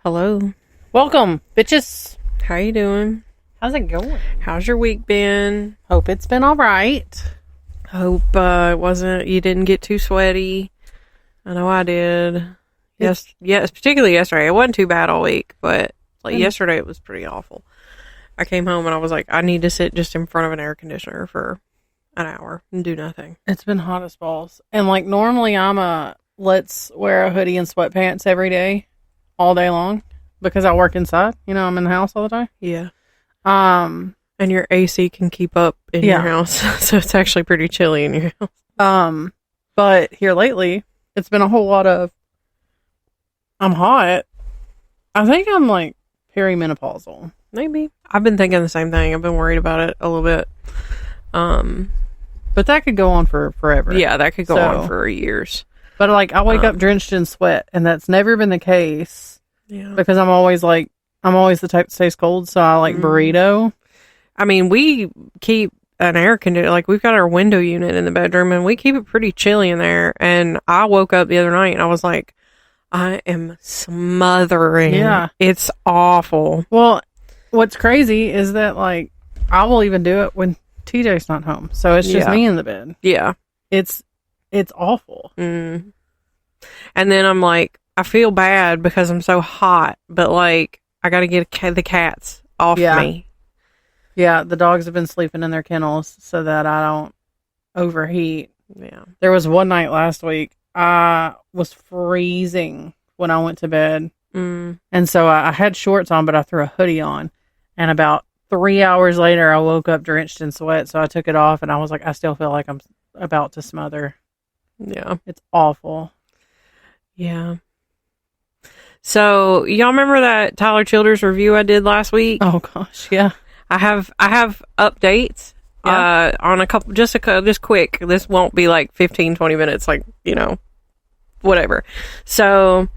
Hello. Welcome, bitches. How you doing? How's it going? How's your week been? Hope it's been all right. Hope you didn't get too sweaty. I know I did. Yes, particularly yesterday. It wasn't too bad all week, but yesterday it was pretty awful. I came home and I was like, I need to sit just in front of an air conditioner for an hour and do nothing. It's been hot as balls. And normally let's wear a hoodie and sweatpants every day, all day long, because I work inside. I'm in the house all the time. Yeah. And your AC can keep up in your house, so it's actually pretty chilly in your house. But here lately, it's been a whole lot of, I'm hot. I think I'm perimenopausal. Maybe. I've been thinking the same thing. I've been worried about it a little bit. But that could go on for forever. Yeah, that could go on for years. But I wake up drenched in sweat, and that's never been the case. Yeah. Because I'm always the type that stays cold, so I like burrito. I mean, we keep an air conditioner, we've got our window unit in the bedroom, and we keep it pretty chilly in there. And I woke up the other night and I was like, I am smothering. Yeah. It's awful. Well, what's crazy is that I will even do it when TJ's not home. So it's just me in the bed. Yeah. It's awful. Mm. And then I'm like, I feel bad because I'm so hot, but I got to get the cats off me. Yeah, the dogs have been sleeping in their kennels so that I don't overheat. Yeah. There was one night last week, I was freezing when I went to bed. Mm. And so I had shorts on, but I threw a hoodie on. And about 3 hours later, I woke up drenched in sweat. So I took it off and I was like, I still feel like I'm about to smother. Yeah. It's awful. Yeah. So y'all remember that Tyler Childers review I did last week? Oh gosh. Yeah. I have updates on a couple, just quick. This won't be 15, 20 minutes, whatever. So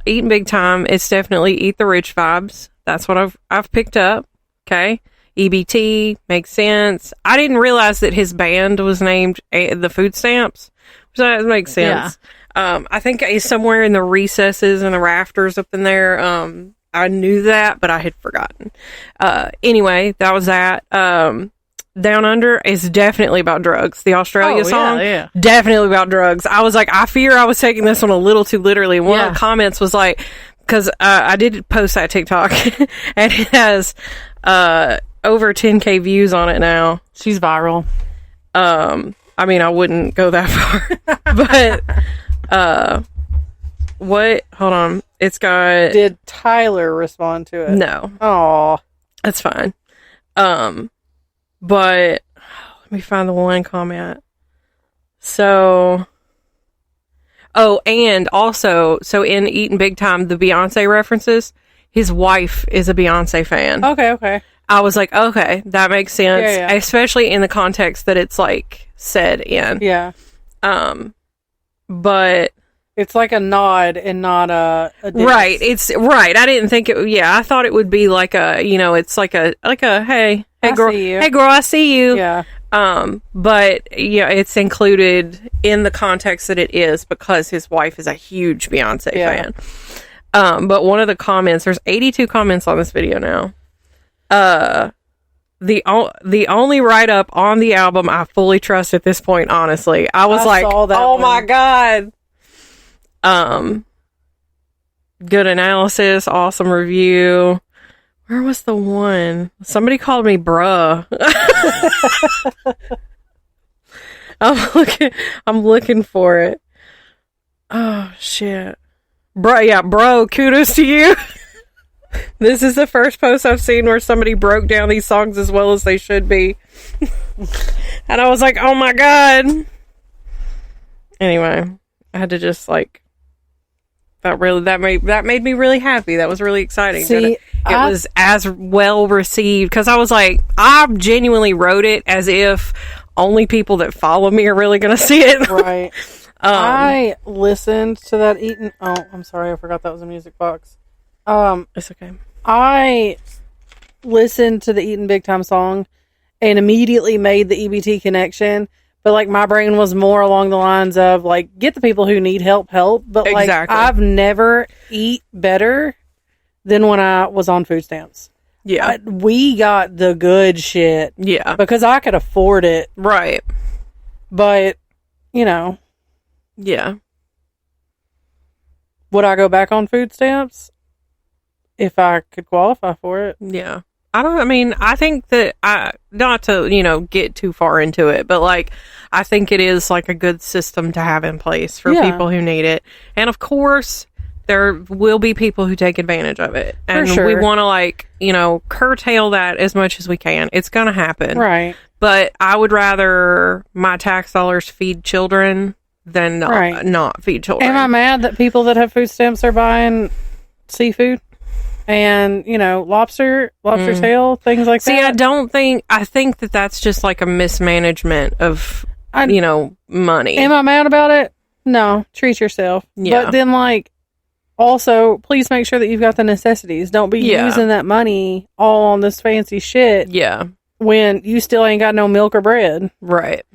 Eating Big Time, it's definitely Eat the Rich vibes. That's what I've picked up. Okay. EBT makes sense. I didn't realize that his band was named the Food Stamps. So that makes sense. Yeah. I think it's somewhere in the recesses and the rafters up in there. I knew that, but I had forgotten. Anyway, that was that. Down Under is definitely about drugs. The Australia song, definitely about drugs. I was like, I fear I was taking this one a little too literally. One of the comments was because I did post that TikTok, and it has over 10K views on it now. She's viral. I mean, I wouldn't go that far, but what? Hold on. It's got. Did Tyler respond to it? No. Oh, that's fine. But let me find the one comment. So, and also, so in Eating Big Time, the Beyonce references, his wife is a Beyonce fan. Okay. I was like, okay, that makes sense, yeah. Especially in the context that it's said in. Yeah. But it's a nod and not a diss. Right. It's right. I didn't think it. Yeah, I thought it would be it's like a hey girl, hey girl, I see you. Yeah. But it's included in the context that it is because his wife is a huge Beyonce fan. But one of the comments, there's 82 comments on this video now. The only write-up on the album I fully trust at this point, honestly. I was my God. Good analysis, awesome review. Where was the one? Somebody called me bruh. I'm looking for it. Oh shit. Bro, kudos to you. This is the first post I've seen where somebody broke down these songs as well as they should be. And I was like, oh my God. Anyway, I had to just that made me really happy. That was really exciting. See, it was as well received because I was like, I genuinely wrote it as if only people that follow me are really going to see it. Right. I listened to that Eating. Oh, I'm sorry, I forgot that was a music box. It's okay. I listened to the Eating Big Time song and immediately made the EBT connection. But, my brain was more along the lines of, get the people who need help. But, exactly. I've never eat better than when I was on food stamps. Yeah. We got the good shit. Yeah. Because I could afford it. Right. But, you know. Yeah. Would I go back on food stamps if I could qualify for it? Yeah. I think that not to, get too far into it, but like, I think it is like a good system to have in place for people who need it. And of course, there will be people who take advantage of it. And we want to curtail that as much as we can. It's going to happen. Right. But I would rather my tax dollars feed children than not feed children. Am I mad that people that have food stamps are buying seafood? And, lobster tail, things like that. See, I think that that's just like a mismanagement of, money. Am I mad about it? No, treat yourself. Yeah. But then, also, please make sure that you've got the necessities. Don't be using that money all on this fancy shit. Yeah. When you still ain't got no milk or bread. Right.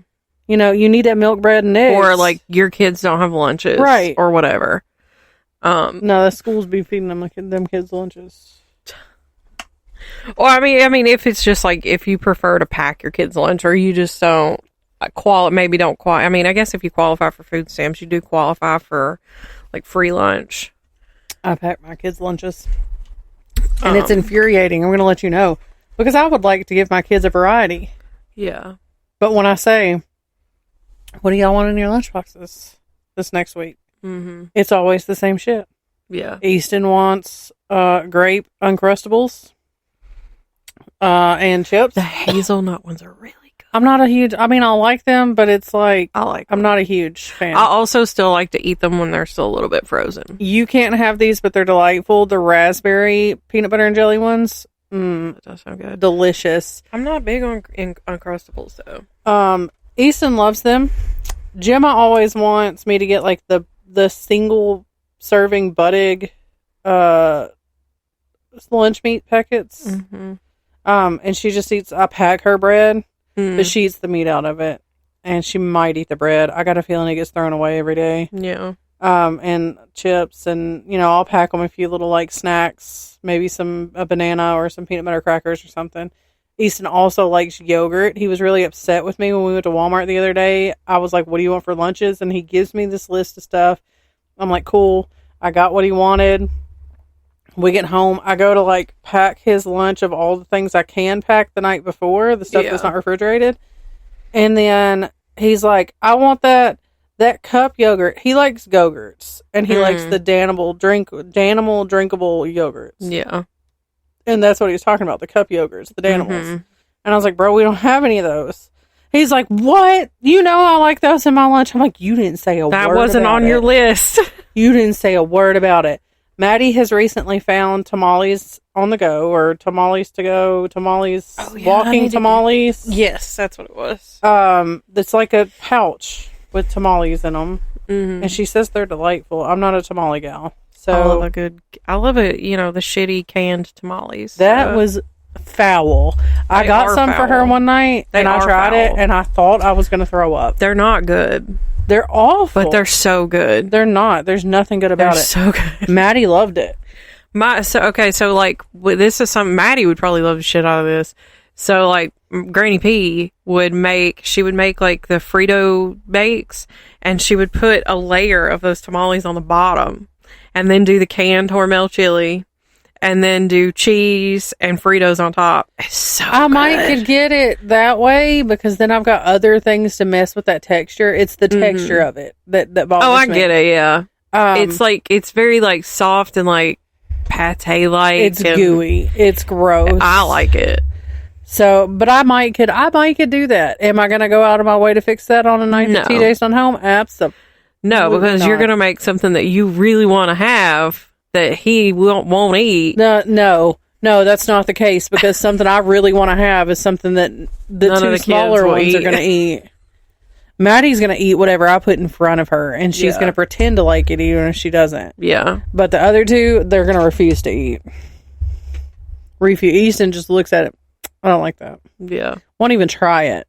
You need that milk, bread, and eggs. Or, your kids don't have lunches. Right. Or whatever. No, the schools be feeding them kids lunches. Or I mean, if it's just if you prefer to pack your kids lunch, or you just don't qualify. I mean, I guess if you qualify for food stamps, you do qualify for free lunch. I pack my kids lunches, and it's infuriating. I'm going to let you know because I would like to give my kids a variety. Yeah, but when I say, "What do y'all want in your lunch boxes this next week?" Mm-hmm. It's always the same shit. Yeah. Easton wants grape Uncrustables and chips. The hazelnut ones are really good. I'm not a huge... I like them, but it's I like them. I'm not a huge fan. I also still like to eat them when they're still a little bit frozen. You can't have these, but they're delightful. The raspberry peanut butter and jelly ones. That does sound good. Delicious. I'm not big on Uncrustables, though. Easton loves them. Gemma always wants me to get the single serving Buttig lunch meat packets. Mm-hmm. And she just eats, I pack her bread, but she eats the meat out of it. And she might eat the bread. I got a feeling it gets thrown away every day. Yeah. And chips, and I'll pack them a few little snacks, maybe a banana or some peanut butter crackers or something. Easton also likes yogurt. He was really upset with me when we went to Walmart the other day. I was like, what do you want for lunches? And he gives me this list of stuff. I'm like, cool. I got what he wanted. We get home. I go to pack his lunch of all the things I can pack the night before, the stuff that's not refrigerated. And then he's like, I want that cup yogurt. He likes Go-Gurts. And he likes the Danimal drinkable yogurts. Yeah. And that's what he was talking about, the cup yogurts, the Danimals. Mm-hmm. And I was like, bro, we don't have any of those. He's like, what? I like those in my lunch. I'm like, you didn't say a word about it. That wasn't on your list. You didn't say a word about it. Maddie has recently found tamales on the go, or tamales to go, walking tamales. Yes, that's what it was. It's like a pouch with tamales in them. Mm-hmm. And she says they're delightful. I'm not a tamale gal. So I love it, the shitty canned tamales. That was foul. I got some for her one night, and I tried it, and I thought I was going to throw up. They're not good. They're awful. But they're so good. They're not. There's nothing good about it. So good. Maddie loved it. This is something Maddie would probably love the shit out of this. So, Granny P would make the Frito bakes, and she would put a layer of those tamales on the bottom, and then do the canned Hormel chili, and then do cheese and Fritos on top. It's so good. I might could get it that way, because then I've got other things to mess with that texture. It's the texture of it that bothers me. Oh, I get it, yeah. It's very, soft and, pate-like. It's gooey. It's gross. I like it. So, but I might could do that. Am I going to go out of my way to fix that on a night that TJ's not home? Absolutely. No, because you're going to make something that you really want to have that he won't eat. No, that's not the case, because something I really want to have is something that the two smaller ones are going to eat. Maddie's going to eat whatever I put in front of her, and she's going to pretend to like it even if she doesn't. Yeah. But the other two, they're going to refuse to eat. Easton just looks at it. I don't like that. Yeah. Won't even try it.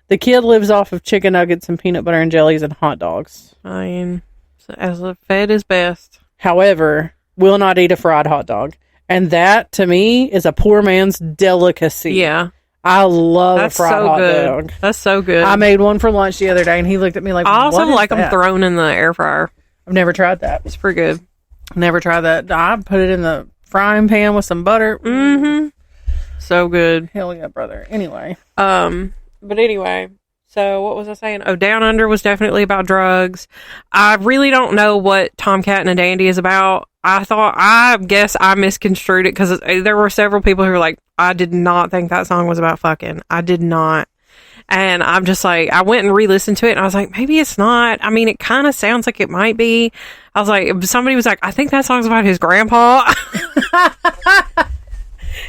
The kid lives off of chicken nuggets and peanut butter and jellies and hot dogs. I mean, as a fed is best. However, will not eat a fried hot dog. And that, to me, is a poor man's delicacy. Yeah. I love a fried hot dog. That's so good. I made one for lunch the other day, and he looked at me like, I also what is like that? them thrown in the air fryer. I've never tried that. It's pretty good. Never tried that. I put it in the frying pan with some butter. Mm-hmm. So good. Hell yeah, brother. Anyway. But anyway, so what was I saying? Oh, Down Under was definitely about drugs. I really don't know what Tomcat and a Dandy is about. I guess I misconstrued it because there were several people who were like, I did not think that song was about fucking. I did not. And I'm just like, I went and re-listened to it and I was like, maybe it's not. I mean, it kind of sounds like it might be. I was like, somebody was like, I think that song's about his grandpa.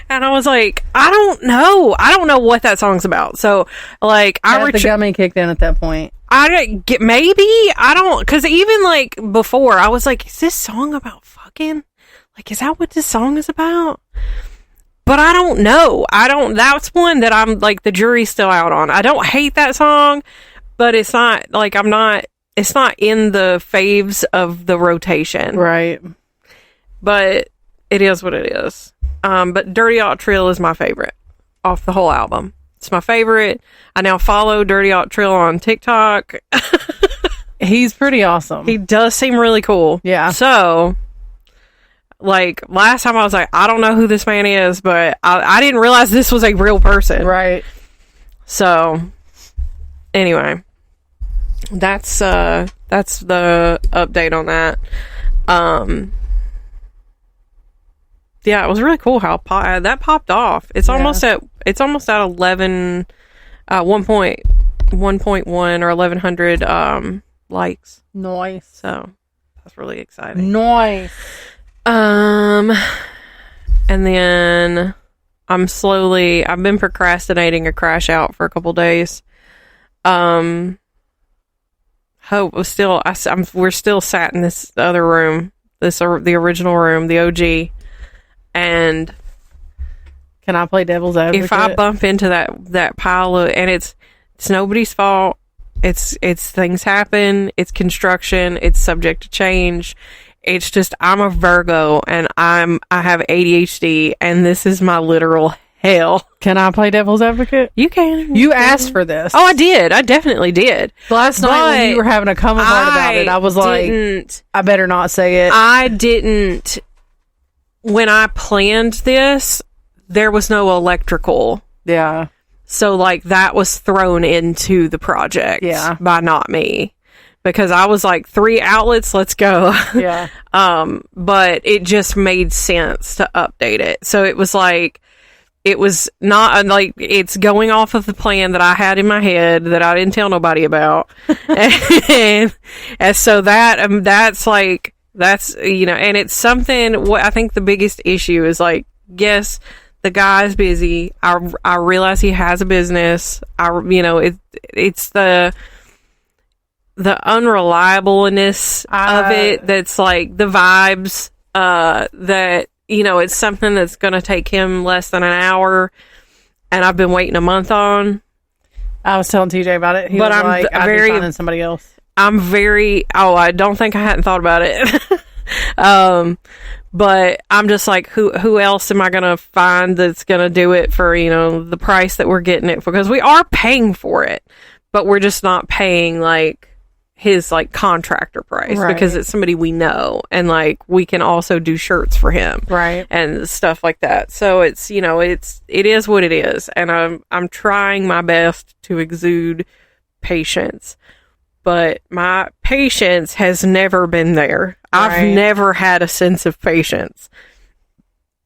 And I was like, I don't know. I don't know what that song's about. So, like, The gummy kicked in at that point. I don't get, maybe, I don't, because even, like, before, I was like, is this song about fucking? Like, is that what this song is about? But I don't know. That's one that I'm, like, the jury's still out on. I don't hate that song, but it's not, like, it's not in the faves of the rotation. Right. But it is what it is. But Dirty Yacht Trill is my favorite off the whole album. It's my favorite. I now follow Dirty Yacht Trill on TikTok. He's pretty awesome. He does seem really cool. Yeah. So, like, last time I was like, I don't know who this man is, but I didn't realize this was a real person. Right. So, anyway, that's the update on that. Yeah, it was really cool how that popped off. It's almost at 11, 1.1 or 1100 likes. Nice. So that's really exciting. Nice. And then I've been procrastinating a crash out for a couple days. We're still sat in this other room, the original room, the OG. And can I play devil's advocate? If I bump into that pile of, and it's nobody's fault. It's things happen. It's construction. It's subject to change. It's just, I'm a Virgo and I have ADHD and this is my literal hell. Can I play devil's advocate? You can. You asked for this. Oh, I did. I definitely did. Last night when you were having a come apart about it, I was like, I better not say it. I didn't. When I planned this, there was no electrical. Yeah. So, like, that was thrown into the project by not me. Because I was like, 3 outlets, let's go. Yeah. But it just made sense to update it. So it was like, it was not like, it's going off of the plan that I had in my head that I didn't tell nobody about. and so that's like, that's, you know, and it's something, what I think the biggest issue is like, yes, the guy's busy. I realize he has a business. It's the unreliableness of it. That's like the vibes, that, you know, it's something that's going to take him less than an hour and I've been waiting a month on. I was telling TJ about it. He was like, I'd be finding somebody else. I don't think I hadn't thought about it. But I'm just like, who else am I going to find that's going to do it for, you know, the price that we're getting it for? Because we are paying for it, but we're just not paying like his like contractor price, right? Because it's somebody we know and like we can also do shirts for him. Right. And stuff like that. So it's, you know, it is what it is. And I'm trying my best to exude patience. But my patience has never been there. Right. I've never had a sense of patience.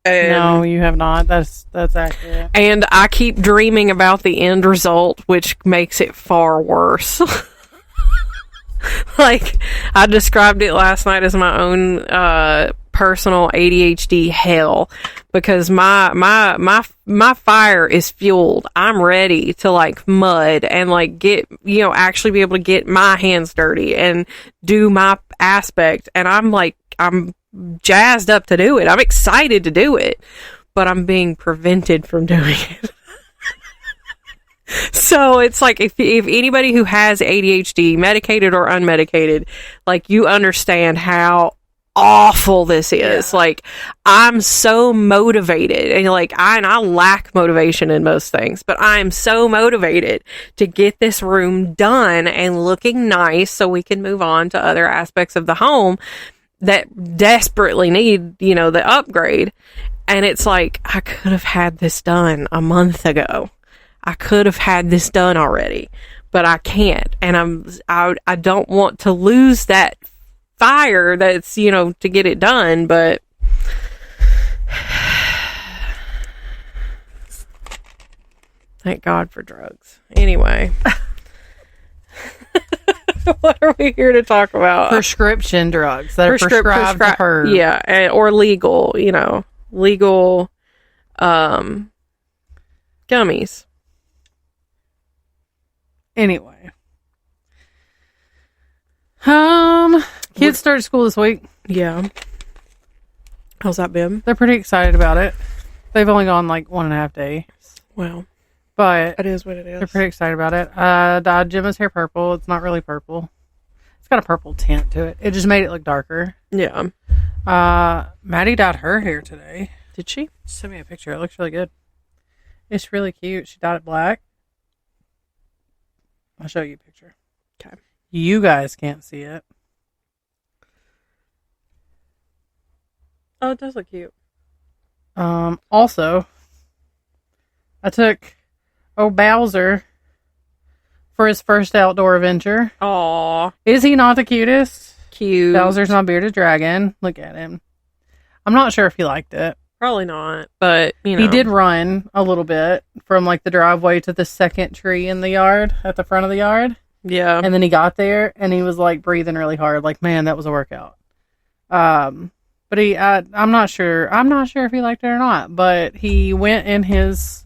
And, no, you have not. That's accurate. And I keep dreaming about the end result, which makes it far worse. Like, I described it last night as my own personal ADHD hell, because my fire is fueled. I'm ready to like mud and like get, you know, actually be able to get my hands dirty and do my aspect. And I'm jazzed up to do it. I'm excited to do it, but I'm being prevented from doing it. So it's like, if anybody who has ADHD, medicated or unmedicated, like, you understand how awful this is. Like, I'm so motivated, and I lack motivation in most things, but I'm so motivated to get this room done and looking nice so we can move on to other aspects of the home that desperately need, the upgrade. And it's like, I could have had this done a month ago. I could have had this done already, but I can't. And I don't want to lose that fire that's, to get it done, but thank God for drugs. Anyway. What are we here to talk about? Prescription drugs that are prescribed to her. Yeah, or legal, legal gummies. Anyway. Kids started school this week. Yeah. How's that been? They're pretty excited about it. They've only gone 1.5 days. Well, but it is what it is. They're pretty excited about it. I dyed Gemma's hair purple. It's not really purple. It's got a purple tint to it. It just made it look darker. Yeah. Maddie dyed her hair today. Did she? Send me a picture. It looks really good. It's really cute. She dyed it black. I'll show you a picture. Okay. You guys can't see it. Oh, it does look cute. Also, I took Bowser for his first outdoor adventure. Aww. Is he not the cutest? Cute. Bowser's my bearded dragon. Look at him. I'm not sure if he liked it. Probably not, but, He did run a little bit from, the driveway to the second tree in the yard, at the front of the yard. Yeah. And then he got there, and he was, breathing really hard. Man, that was a workout. But I'm not sure. I'm not sure if he liked it or not, but he went in his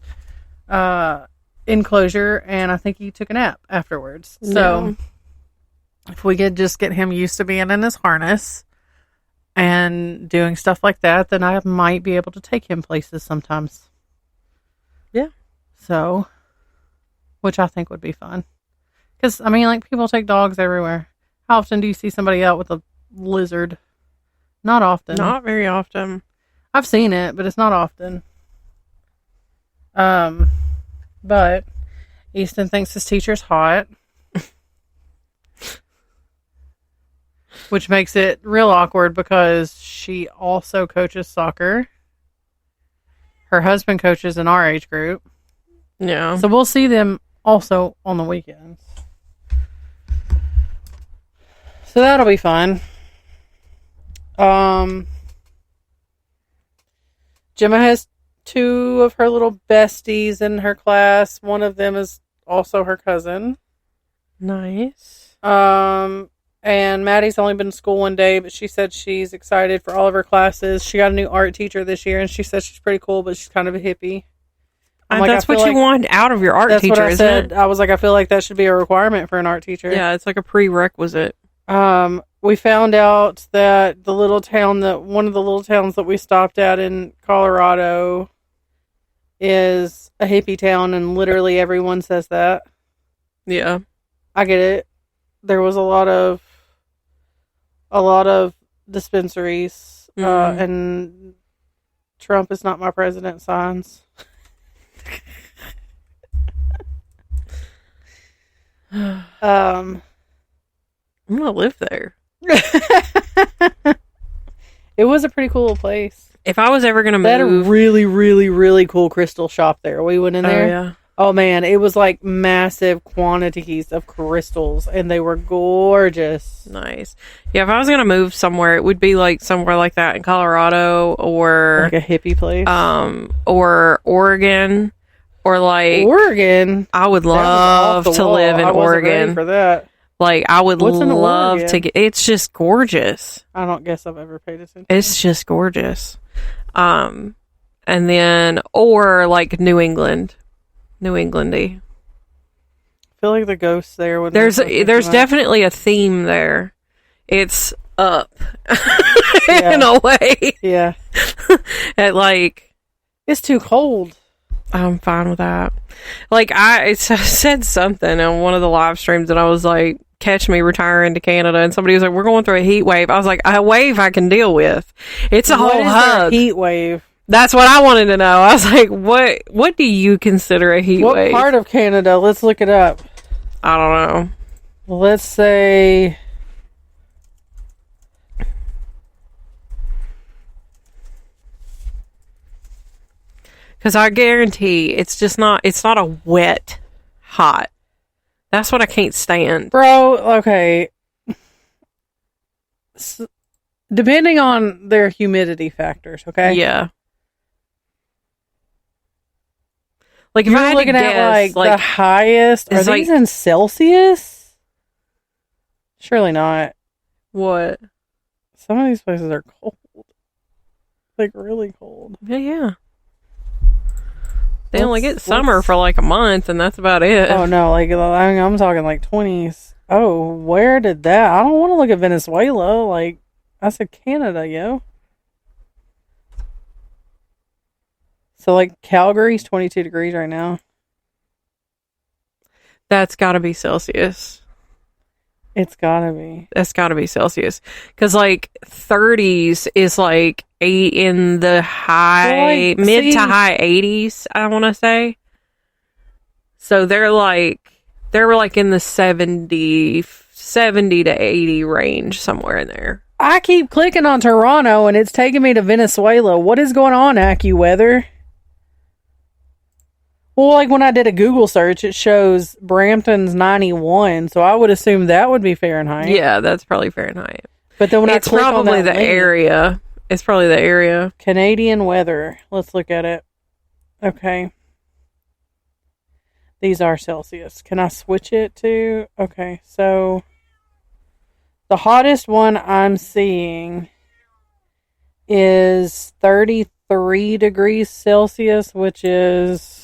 enclosure, and I think he took a nap afterwards. So if we could just get him used to being in his harness and doing stuff like that, then I might be able to take him places sometimes. Yeah. So, which I think would be fun. Because, people take dogs everywhere. How often do you see somebody out with a lizard? Not often. Not very often. I've seen it, but it's not often. But Easton thinks his teacher's hot. Which makes it real awkward because she also coaches soccer. Her husband coaches in our age group. Yeah. So we'll see them also on the weekends. So that'll be fun. Gemma has 2 of her little besties in her class. One of them is also her cousin. Nice. And Maddie's only been to school 1 day, but she said she's excited for all of her classes. She got a new art teacher this year, and she says she's pretty cool, but she's kind of a hippie. That's what you want out of your art teacher, what I isn't said. it? I was like, I feel like that should be a requirement for an art teacher. Yeah, it's like a prerequisite. We found out that one of the little towns that we stopped at in Colorado is a hippie town, and literally everyone says that. Yeah. I get it. There was a lot of dispensaries, and Trump is not my president signs. I'm gonna live there. It was a pretty cool place. If I was ever gonna move, they had a really, really, really cool crystal shop there. We went in there. Oh, yeah. Oh man, it was massive quantities of crystals, and they were gorgeous. Nice. Yeah, if I was gonna move somewhere, it would be somewhere like that in Colorado, or a hippie place, or Oregon, or Oregon. I would love to live in Oregon. Ready for that. I would love to get. It's just gorgeous. I don't guess I've ever paid attention. It's just gorgeous. And then or New England. New Englandy. I feel like the ghosts there would. There's definitely a theme there. It's up in a way. Yeah. It's too cold. I'm fine with that. I said something on one of the live streams, and I was like, catch me retiring to Canada, and somebody was like, we're going through a heat wave. I was like, a wave I can deal with. It's a whole hug. Heat wave? That's what I wanted to know. I was like, what do you consider a heat wave? What part of Canada? Let's look it up. I don't know. Let's say... Because I guarantee it's not a wet hot. That's what I can't stand. Bro, okay. Depending on their humidity factors, okay? Yeah. Like if You're I had looking to at guess, like the highest. Are these in Celsius? Surely not. What? Some of these places are cold. Like really cold. Yeah. They only get summer for like a month, and that's about it. Oh no, like I'm talking like 20s. Oh, where did that? I don't want to look at Venezuela. Like I said, Canada, yo. So like Calgary's 22 degrees right now. That's got to be Celsius. It's gotta be. That's got to be Celsius. Because like 30s is like in the high, mid to high 80s, I want to say. So they were like in the 70 to 80 range, somewhere in there. I keep clicking on Toronto and it's taking me to Venezuela. What is going on, AccuWeather? Well, like when I did a Google search, it shows Brampton's 91, so I would assume that would be Fahrenheit. Yeah, that's probably Fahrenheit. But then when it's I click probably on that the link, area. It's probably the area. Canadian weather. Let's look at it. Okay. These are Celsius. Can I switch it to... Okay, so... The hottest one I'm seeing is 33 degrees Celsius, which is...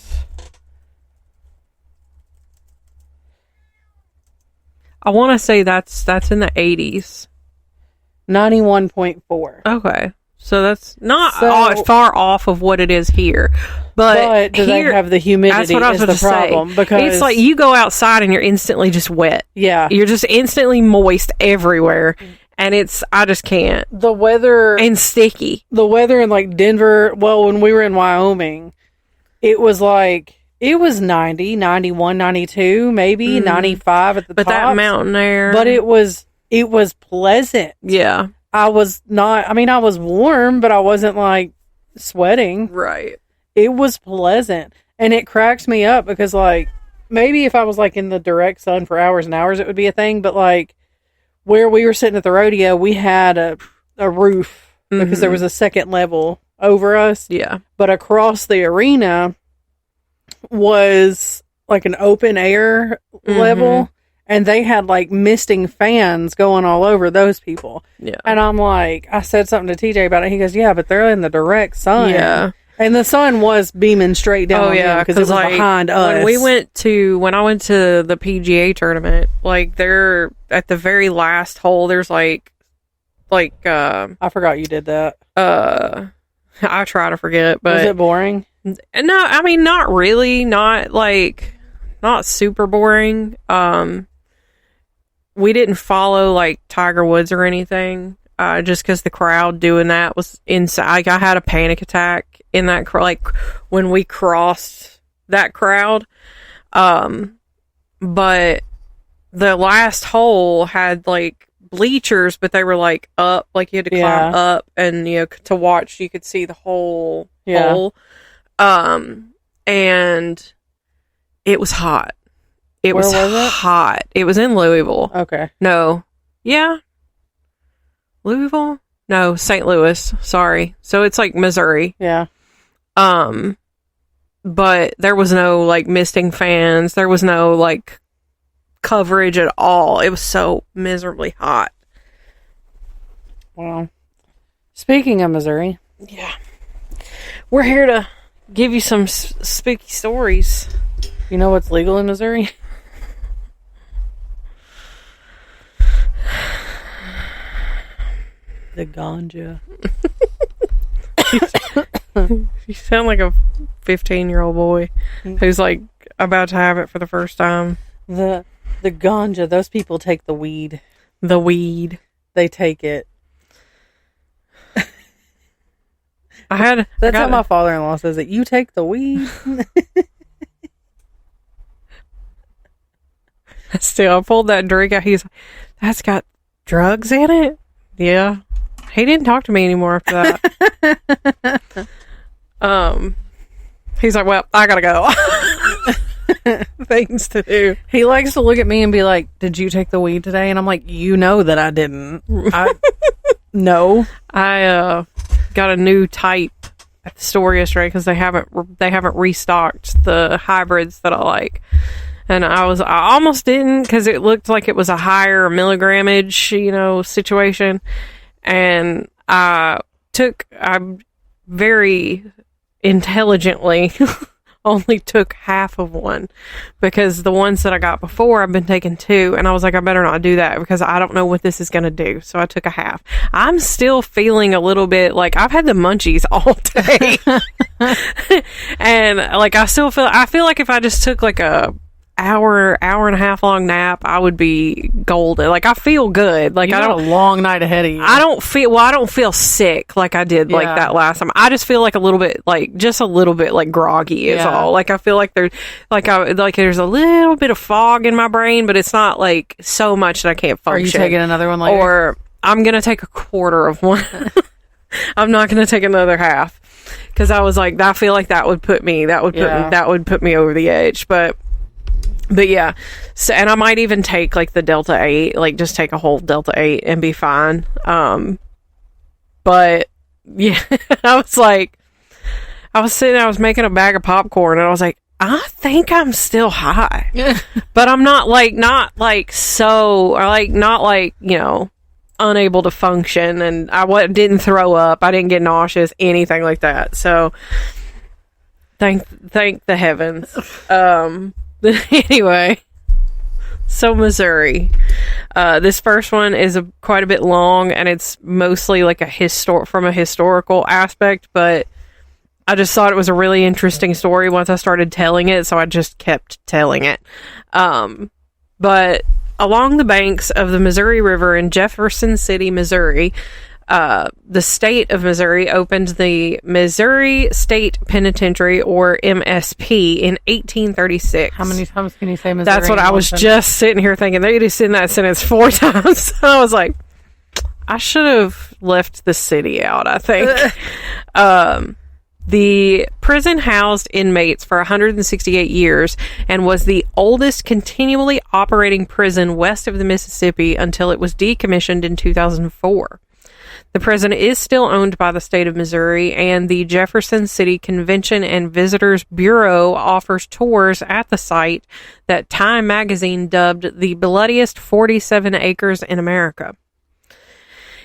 I want to say that's in the 80s. 91.4. Okay. So that's not far off of what it is here. But do they have the humidity? That's what I was going to say. Because it's like you go outside and you're instantly just wet. Yeah. You're just instantly moist everywhere. And I just can't. The weather... And sticky. The weather in like Denver, well, when we were in Wyoming, it was like... It was 90, 91, 92, maybe 95 at the top. But that mountain air. But it was pleasant. Yeah. I was warm, but I wasn't like sweating. Right. It was pleasant. And it cracks me up because like maybe if I was like in the direct sun for hours and hours, it would be a thing. But like where we were sitting at the rodeo, we had a roof because there was a second level over us. Yeah. But across the arena was like an open air level, and they had like misting fans going all over those people. Yeah. And I'm like, I said something to TJ about it. He goes, yeah, but they're in the direct sun. Yeah. And the sun was beaming straight down on them because it was like, behind us. When I went to the PGA tournament, like there at the very last hole, there's I forgot you did that. I try to forget, but was it boring? No, I mean, not really. Not super boring. We didn't follow like Tiger Woods or anything. Just because the crowd doing that was inside. Like, I had a panic attack in that like when we crossed that crowd. But the last hole had like bleachers, but they were like up, like you had to climb up, and to watch, you could see the whole hole. And it was hot. Where was hot. It was in Louisville. Okay. No. Yeah. Louisville? No, St. Louis. Sorry. So it's like Missouri. Yeah. But there was no like misting fans. There was no like coverage at all. It was so miserably hot. Wow. Speaking of Missouri. Yeah. We're here to give you some spooky stories. You know what's legal in Missouri? The ganja. You sound like a 15-year-old boy who's like about to have it for the first time. The The ganja. Those people take the weed. The weed. They take it. That's how my father-in-law says it. You take the weed. Still, I pulled that drink out. He's, that's got drugs in it. Yeah, he didn't talk to me anymore after that. He's like, well, I gotta go. Things to do. He likes to look at me and be like, "Did you take the weed today?" And I'm like, "You know that I didn't." No. I got a new type at the store yesterday because they haven't restocked the hybrids that I like. And I almost didn't because it looked like it was a higher milligrammage, situation. And I very intelligently only took half of one because the ones that I got before, I've been taking 2. And I was like, I better not do that because I don't know what this is going to do. So I took a half. I'm still feeling a little bit like I've had the munchies all day. And like, I feel like if I just took like a hour and a half long nap, I would be golden. Like, I feel good. Like, I got a long night ahead of you. I don't feel sick like I did like that last time. I just feel like just a little bit like groggy is all. Like, I feel like there's a little bit of fog in my brain, but it's not like so much that I can't function. Are you taking another one later? Or I'm going to take a quarter of one. I'm not going to take another half because I was like, I feel like that would put me over the edge. But yeah, so, and I might even take like the Delta 8, like just take a whole Delta 8 and be fine. But yeah, I was making a bag of popcorn and I was like, I think I'm still high, but I'm not unable to function, and I didn't throw up. I didn't get nauseous, anything like that. So thank the heavens. Anyway, so Missouri. This first one is quite a bit long, and it's mostly like from a historical aspect, but I just thought it was a really interesting story once I started telling it, so I just kept telling it. But along the banks of the Missouri River in Jefferson City, Missouri, the state of Missouri opened the Missouri State Penitentiary, or MSP, in 1836. How many times can you say Missouri? That's what I was just sitting here thinking. They just said that sentence 4 times. I was like, I should have left the city out, I think. The prison housed inmates for 168 years and was the oldest continually operating prison west of the Mississippi until it was decommissioned in 2004. The prison is still owned by the state of Missouri, and the Jefferson City Convention and Visitors Bureau offers tours at the site that Time magazine dubbed the bloodiest 47 acres in America.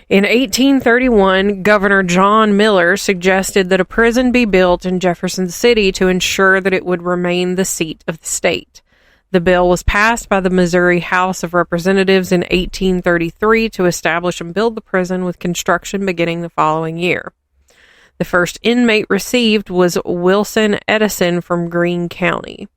In 1831, Governor John Miller suggested that a prison be built in Jefferson City to ensure that it would remain the seat of the state. The bill was passed by the Missouri House of Representatives in 1833 to establish and build the prison, with construction beginning the following year. The first inmate received was Wilson Edison from Greene County.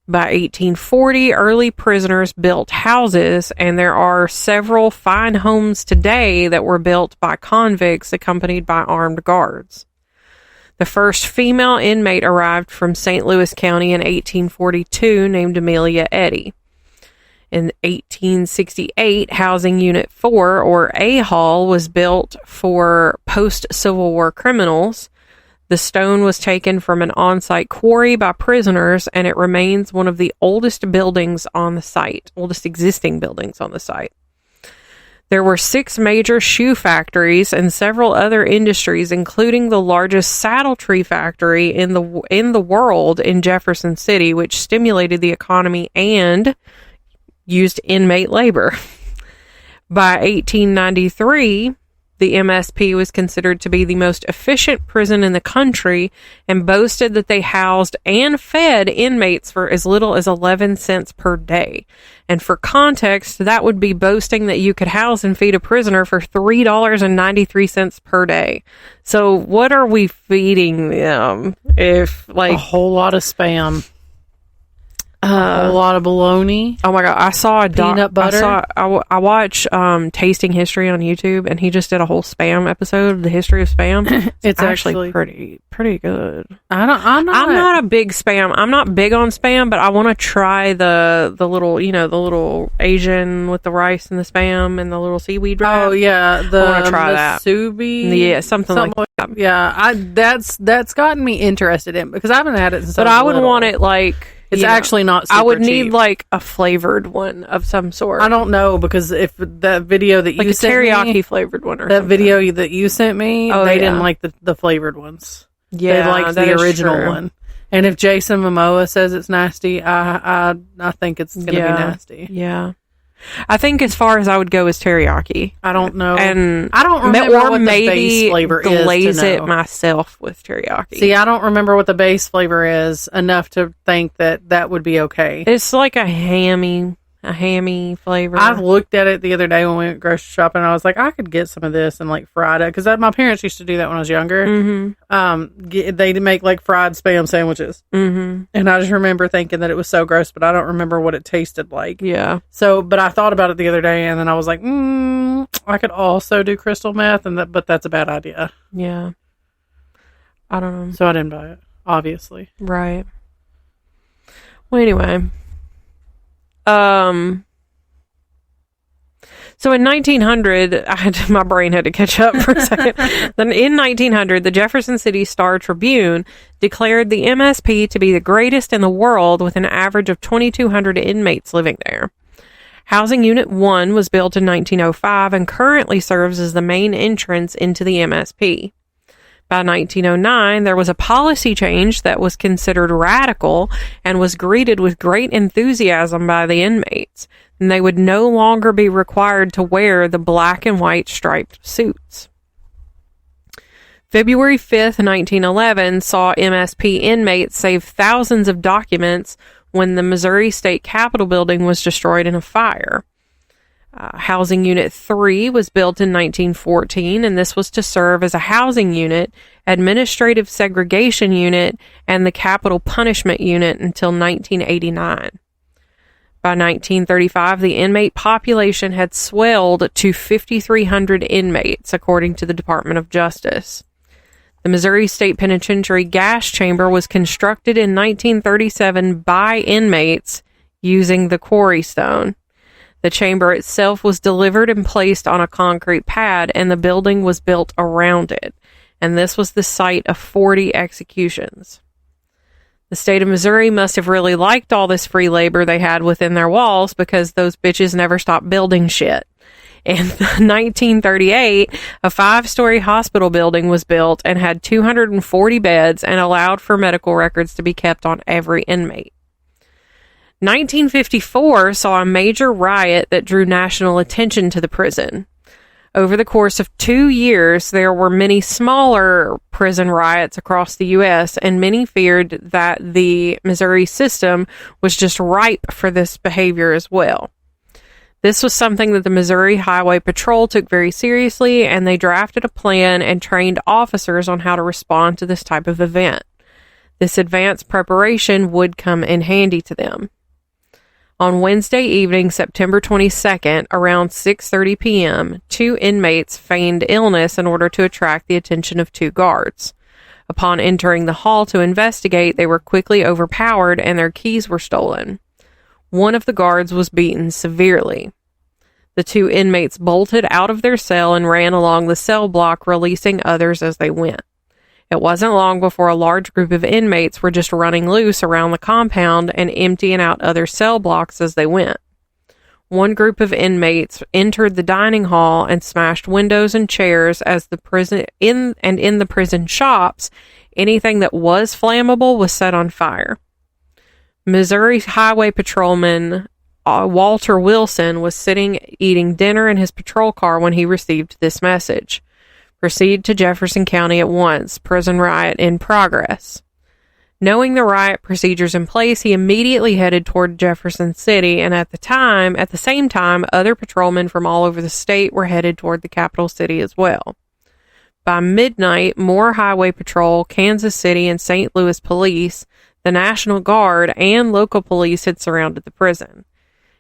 By 1840, early prisoners built houses, and there are several fine homes today that were built by convicts accompanied by armed guards. The first female inmate arrived from St. Louis County in 1842, named Amelia Eddy. In 1868, Housing Unit 4, or A Hall, was built for post-Civil War criminals. The stone was taken from an on-site quarry by prisoners, and it remains one of the oldest existing buildings on the site. There were 6 major shoe factories and several other industries, including the largest saddle tree factory in the world in Jefferson City, which stimulated the economy and used inmate labor. By 1893, the MSP was considered to be the most efficient prison in the country and boasted that they housed and fed inmates for as little as 11 cents per day. And for context, that would be boasting that you could house and feed a prisoner for $3.93 per day. So what are we feeding them if, like... A whole lot of Spam. A whole lot of bologna. Oh my god! I saw a peanut butter. I watch Tasting History on YouTube, and he just did a whole spam episode, the history of spam. It's actually pretty good. I'm not a big spam. I'm not big on spam, but I want to try the little, the little Asian with the rice and the spam and the little seaweed wrap. Oh yeah, I want to try that. Subi. Yeah, something like that. Yeah, that's gotten me interested in, because I haven't had it since. But I would want it like. It's actually not super I would cheap. need like a flavored one of some sort. I don't know, because if that video that like you sent me, teriyaki flavored one or that something. video that you sent me, they didn't like the flavored ones. Yeah, they liked the original one. And if Jason Momoa says it's nasty, I think it's going to be nasty. Yeah. I think as far as I would go is teriyaki. I don't know. And I don't remember what the base flavor is. Glaze it myself with teriyaki. See, I don't remember what the base flavor is enough to think that would be okay. It's like a hammy flavor. I've looked at it the other day when we went grocery shopping, and I was like, I could get some of this and like fried it, because my parents used to do that when I was younger. Mm-hmm. They'd make like fried spam sandwiches, mm-hmm. and I just remember thinking that it was so gross, but I don't remember what it tasted like. Yeah. So, but I thought about it the other day, and then I was like, I could also do crystal meth, but that's a bad idea. Yeah. I don't know. So I didn't buy it, obviously. Right. Well, anyway. So in 1900, my brain had to catch up for a second. Then in 1900, the Jefferson City Star Tribune declared the MSP to be the greatest in the world, with an average of 2,200 inmates living there. Housing Unit 1 was built in 1905 and currently serves as the main entrance into the MSP. By 1909, there was a policy change that was considered radical and was greeted with great enthusiasm by the inmates, and they would no longer be required to wear the black and white striped suits. February 5th, 1911, saw MSP inmates save thousands of documents when the Missouri State Capitol building was destroyed in a fire. Housing Unit 3 was built in 1914, and this was to serve as a housing unit, administrative segregation unit, and the capital punishment unit until 1989. By 1935, the inmate population had swelled to 5,300 inmates, according to the Department of Justice. The Missouri State Penitentiary gas chamber was constructed in 1937 by inmates using the quarry stone. The chamber itself was delivered and placed on a concrete pad, and the building was built around it. And this was the site of 40 executions. The state of Missouri must have really liked all this free labor they had within their walls, because those bitches never stopped building shit. In 1938, a 5-story hospital building was built and had 240 beds and allowed for medical records to be kept on every inmate. 1954 saw a major riot that drew national attention to the prison. Over the course of 2 years, there were many smaller prison riots across the U.S., and many feared that the Missouri system was just ripe for this behavior as well. This was something that the Missouri Highway Patrol took very seriously, and they drafted a plan and trained officers on how to respond to this type of event. This advanced preparation would come in handy to them. On Wednesday evening, September 22nd, around 6:30 p.m., 2 inmates feigned illness in order to attract the attention of 2 guards. Upon entering the hall to investigate, they were quickly overpowered and their keys were stolen. One of the guards was beaten severely. The 2 inmates bolted out of their cell and ran along the cell block, releasing others as they went. It wasn't long before a large group of inmates were just running loose around the compound and emptying out other cell blocks as they went. One group of inmates entered the dining hall and smashed windows and chairs as the prison in the prison shops. Anything that was flammable was set on fire. Missouri Highway Patrolman Walter Wilson was sitting eating dinner in his patrol car when he received this message. Proceed to Jefferson County at once. Prison riot in progress. Knowing the riot procedures in place, he immediately headed toward Jefferson City, and at the same time, other patrolmen from all over the state were headed toward the capital city as well. By midnight, more Highway Patrol, Kansas City, and St. Louis police, The National Guard and local police had surrounded the prison.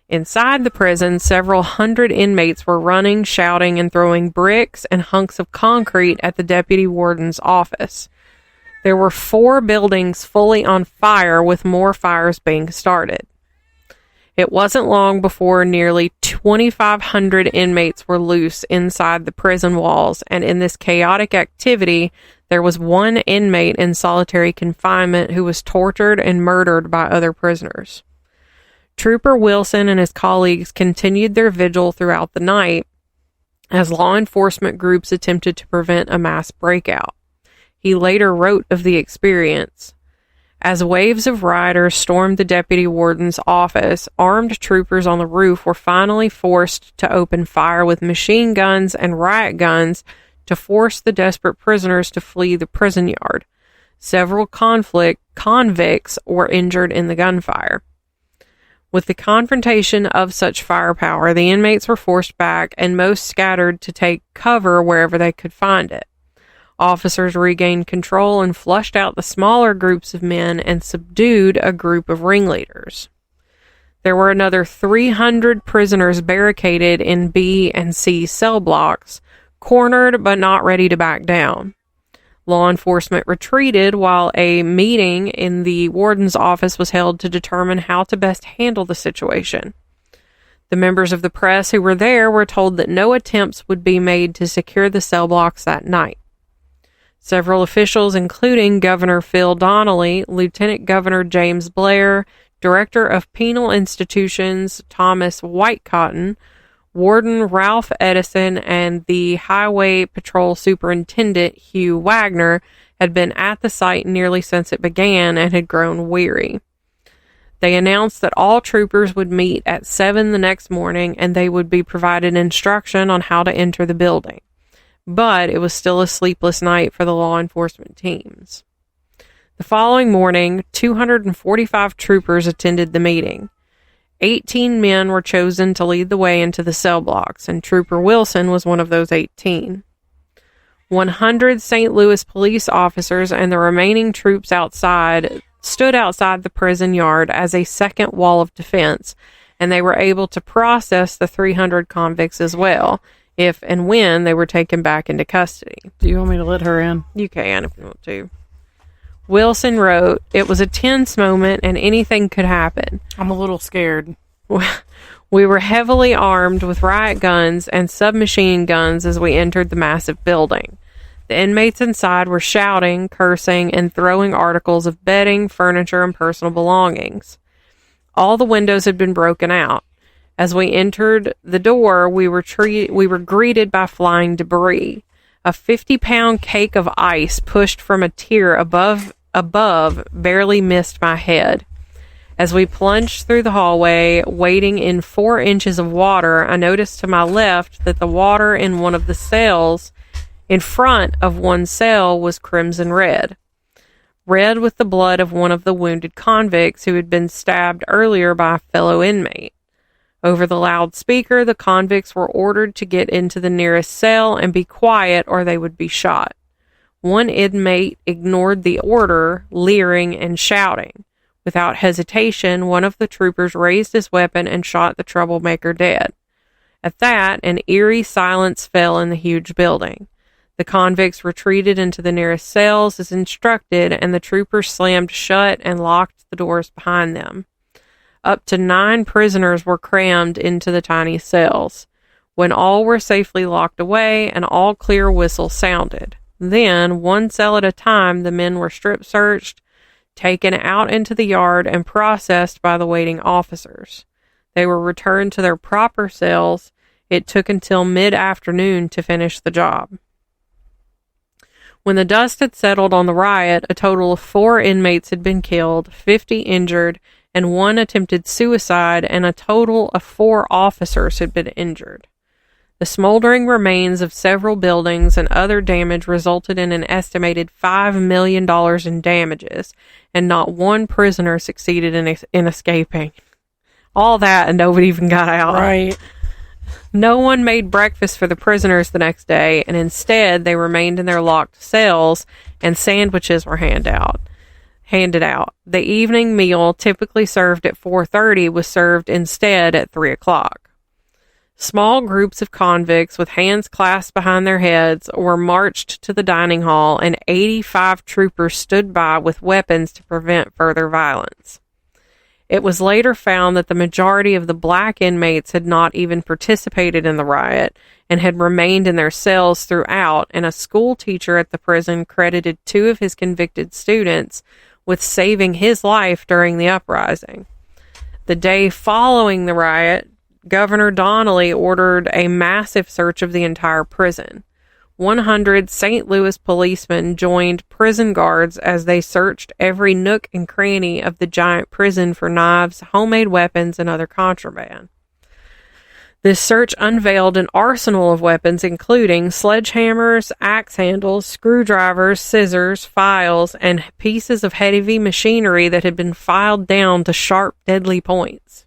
Inside the prison, several hundred inmates were running, shouting, and throwing bricks and hunks of concrete at the deputy warden's office. There were 4 buildings fully on fire, with more fires being started. It wasn't long before nearly 2,500 inmates were loose inside the prison walls, and in this chaotic activity, there was 1 inmate in solitary confinement who was tortured and murdered by other prisoners. Trooper Wilson and his colleagues continued their vigil throughout the night as law enforcement groups attempted to prevent a mass breakout. He later wrote of the experience. As waves of rioters stormed the deputy warden's office, armed troopers on the roof were finally forced to open fire with machine guns and riot guns to force the desperate prisoners to flee the prison yard. Several convicts were injured in the gunfire. With the confrontation of such firepower, the inmates were forced back and most scattered to take cover wherever they could find it. Officers regained control and flushed out the smaller groups of men and subdued a group of ringleaders. There were another 300 prisoners barricaded in B and C cell blocks, cornered but not ready to back down. Law enforcement retreated while a meeting in the warden's office was held to determine how to best handle the situation. The members of the press who were there were told that no attempts would be made to secure the cell blocks that night. Several officials, including Governor Phil Donnelly, Lieutenant Governor James Blair, Director of Penal Institutions Thomas Whitecotton, Warden Ralph Edison, and the Highway Patrol Superintendent Hugh Wagner had been at the site nearly since it began and had grown weary. They announced that all troopers would meet at 7 the next morning and they would be provided instruction on how to enter the building. But it was still a sleepless night for the law enforcement teams. The following morning, 245 troopers attended the meeting. 18 men were chosen to lead the way into the cell blocks, and Trooper Wilson was one of those 18. 100 St. Louis police officers and the remaining troops stood outside the prison yard as a second wall of defense, and they were able to process the 300 convicts as well, if and when they were taken back into custody. Do you want me to let her in? You can if you want to. Wilson wrote, "It was a tense moment and anything could happen. I'm a little scared. We were heavily armed with riot guns and submachine guns as we entered the massive building. The inmates inside were shouting, cursing, and throwing articles of bedding, furniture, and personal belongings. All the windows had been broken out. As we entered the door, we were greeted by flying debris. A 50-pound cake of ice pushed from a tier above barely missed my head. As we plunged through the hallway, wading in 4 inches of water, I noticed to my left that the water in one of the cells, in front of one cell, was crimson red. Red with the blood of one of the wounded convicts who had been stabbed earlier by a fellow inmate. Over the loudspeaker, the convicts were ordered to get into the nearest cell and be quiet or they would be shot. One inmate ignored the order, leering and shouting. Without hesitation, one of the troopers raised his weapon and shot the troublemaker dead. At that, an eerie silence fell in the huge building. The convicts retreated into the nearest cells as instructed, and the troopers slammed shut and locked the doors behind them. Up to 9 prisoners were crammed into the tiny cells. When all were safely locked away, an all-clear whistle sounded. Then, one cell at a time, the men were strip-searched, taken out into the yard, and processed by the waiting officers. They were returned to their proper cells. It took until mid-afternoon to finish the job. When the dust had settled on the riot, a total of 4 inmates had been killed, 50 injured, and 1 attempted suicide, and a total of 4 officers had been injured. The smoldering remains of several buildings and other damage resulted in an estimated $5 million in damages, and not one prisoner succeeded in escaping. All that, and nobody even got out. Right. No one made breakfast for the prisoners the next day, and instead they remained in their locked cells, and sandwiches were handed out. handed out. The evening meal, typically served at 4:30, was served instead at 3 o'clock. Small groups of convicts with hands clasped behind their heads were marched to the dining hall, and 85 troopers stood by with weapons to prevent further violence. It was later found that the majority of the black inmates had not even participated in the riot and had remained in their cells throughout, and a school teacher at the prison credited 2 of his convicted students with saving his life during the uprising. The day following the riot, Governor Donnelly ordered a massive search of the entire prison. 100 St. Louis policemen joined prison guards as they searched every nook and cranny of the giant prison for knives, homemade weapons, and other contraband. This search unveiled an arsenal of weapons, including sledgehammers, axe handles, screwdrivers, scissors, files, and pieces of heavy machinery that had been filed down to sharp, deadly points.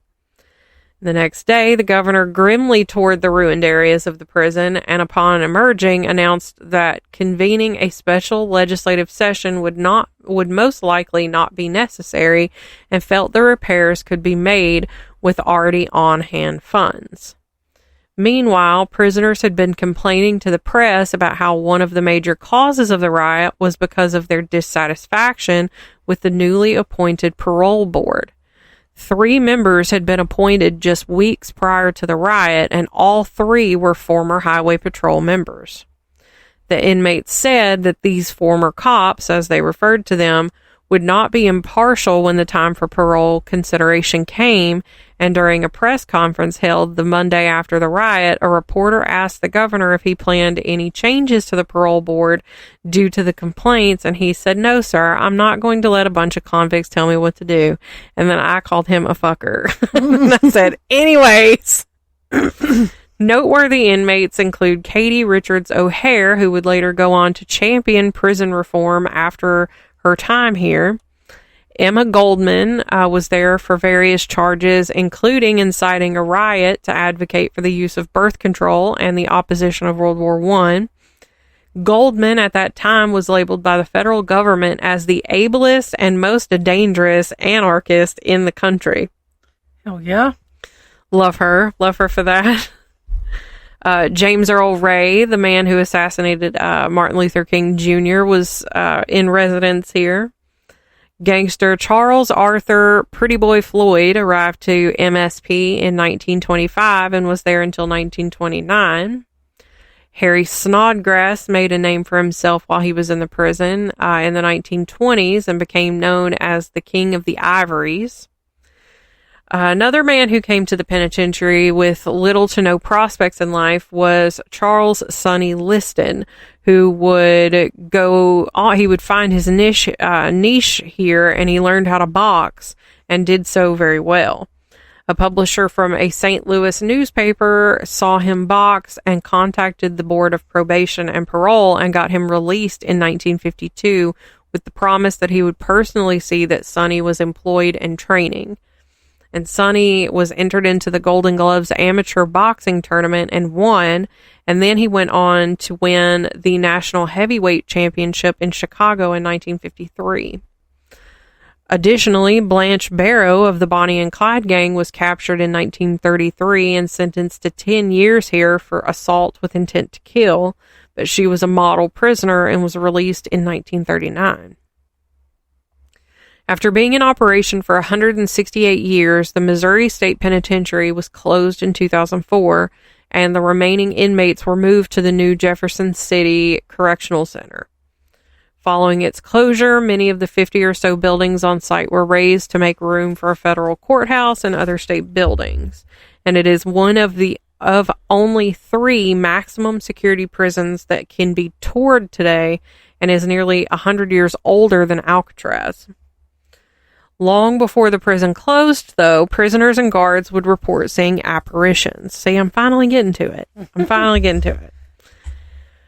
The next day, the governor grimly toured the ruined areas of the prison and, upon emerging, announced that convening a special legislative session would most likely not be necessary, and felt the repairs could be made with already on-hand funds. Meanwhile, prisoners had been complaining to the press about how one of the major causes of the riot was because of their dissatisfaction with the newly appointed parole board. 3 members had been appointed just weeks prior to the riot, and all 3 were former Highway Patrol members. The inmates said that these former cops, as they referred to them, would not be impartial when the time for parole consideration came, and during a press conference held the Monday after the riot, a reporter asked the governor if he planned any changes to the parole board due to the complaints, and he said, "No, sir, I'm not going to let a bunch of convicts tell me what to do." And then I called him a fucker. And I said, anyways. Noteworthy inmates include Katie Richards O'Hare, who would later go on to champion prison reform after her time here. Emma Goldman was there for various charges, including inciting a riot to advocate for the use of birth control and the opposition of World War I. Goldman at that time was labeled by the federal government as the ablest and most dangerous anarchist in the country. Oh, yeah. Love her. Love her for that. James Earl Ray, the man who assassinated Martin Luther King Jr., was in residence here. Gangster Charles Arthur Pretty Boy Floyd arrived to MSP in 1925 and was there until 1929. Harry Snodgrass made a name for himself while he was in the prison in the 1920s and became known as the King of the Ivories. Another man who came to the penitentiary with little to no prospects in life was Charles Sonny Liston, who would go on, he would find his niche here, and he learned how to box and did so very well. A publisher from a St. Louis newspaper saw him box and contacted the Board of Probation and Parole and got him released in 1952 with the promise that he would personally see that Sonny was employed and training. And Sonny was entered into the Golden Gloves amateur boxing tournament and won, and then he went on to win the National Heavyweight Championship in Chicago in 1953. Additionally, Blanche Barrow of the Bonnie and Clyde gang was captured in 1933 and sentenced to 10 years here for assault with intent to kill, but she was a model prisoner and was released in 1939. After being in operation for 168 years, the Missouri State Penitentiary was closed in 2004, and the remaining inmates were moved to the new Jefferson City Correctional Center. Following its closure, many of the 50 or so buildings on site were razed to make room for a federal courthouse and other state buildings, and it is one of only 3 maximum security prisons that can be toured today and is nearly 100 years older than Alcatraz. Long before the prison closed, though, prisoners and guards would report seeing apparitions. See, I'm finally getting to it.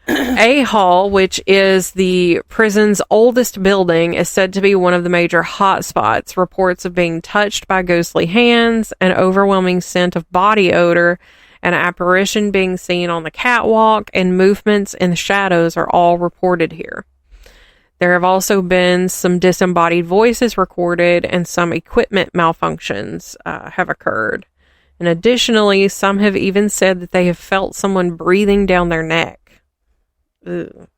A Hall, which is the prison's oldest building, is said to be one of the major hot spots. Reports of being touched by ghostly hands, an overwhelming scent of body odor, an apparition being seen on the catwalk, and movements in the shadows are all reported here. There have also been some disembodied voices recorded, and some equipment malfunctions have occurred. And additionally, some have even said that they have felt someone breathing down their neck. Ugh.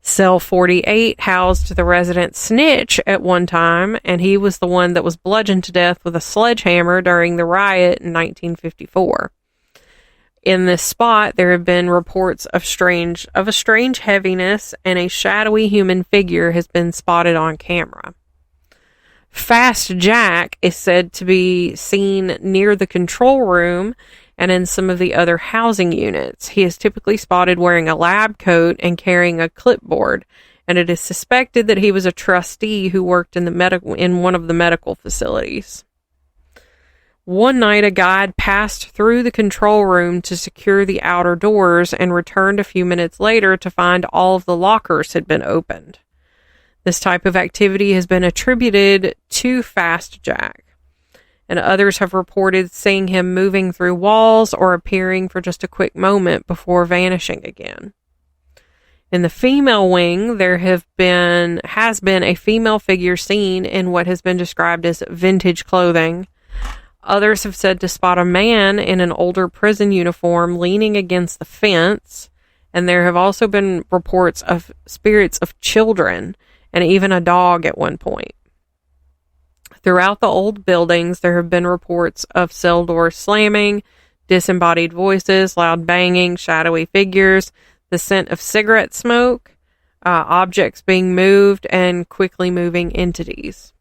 Cell 48 housed the resident Snitch at one time, and he was the one that was bludgeoned to death with a sledgehammer during the riot in 1954. In this spot, there have been reports of a strange heaviness, and a shadowy human figure has been spotted on camera. Fast Jack is said to be seen near the control room and in some of the other housing units. He is typically spotted wearing a lab coat and carrying a clipboard, and it is suspected that he was a trustee who worked in one of the medical facilities. One night, a guide passed through the control room to secure the outer doors and returned a few minutes later to find all of the lockers had been opened. This type of activity has been attributed to Fast Jack, and others have reported seeing him moving through walls or appearing for just a quick moment before vanishing again. In the female wing, there has been a female figure seen in what has been described as vintage clothing. Others have said to spot a man in an older prison uniform leaning against the fence, and there have also been reports of spirits of children and even a dog at one point. Throughout the old buildings, there have been reports of cell doors slamming, disembodied voices, loud banging, shadowy figures, the scent of cigarette smoke, objects being moved, and quickly moving entities.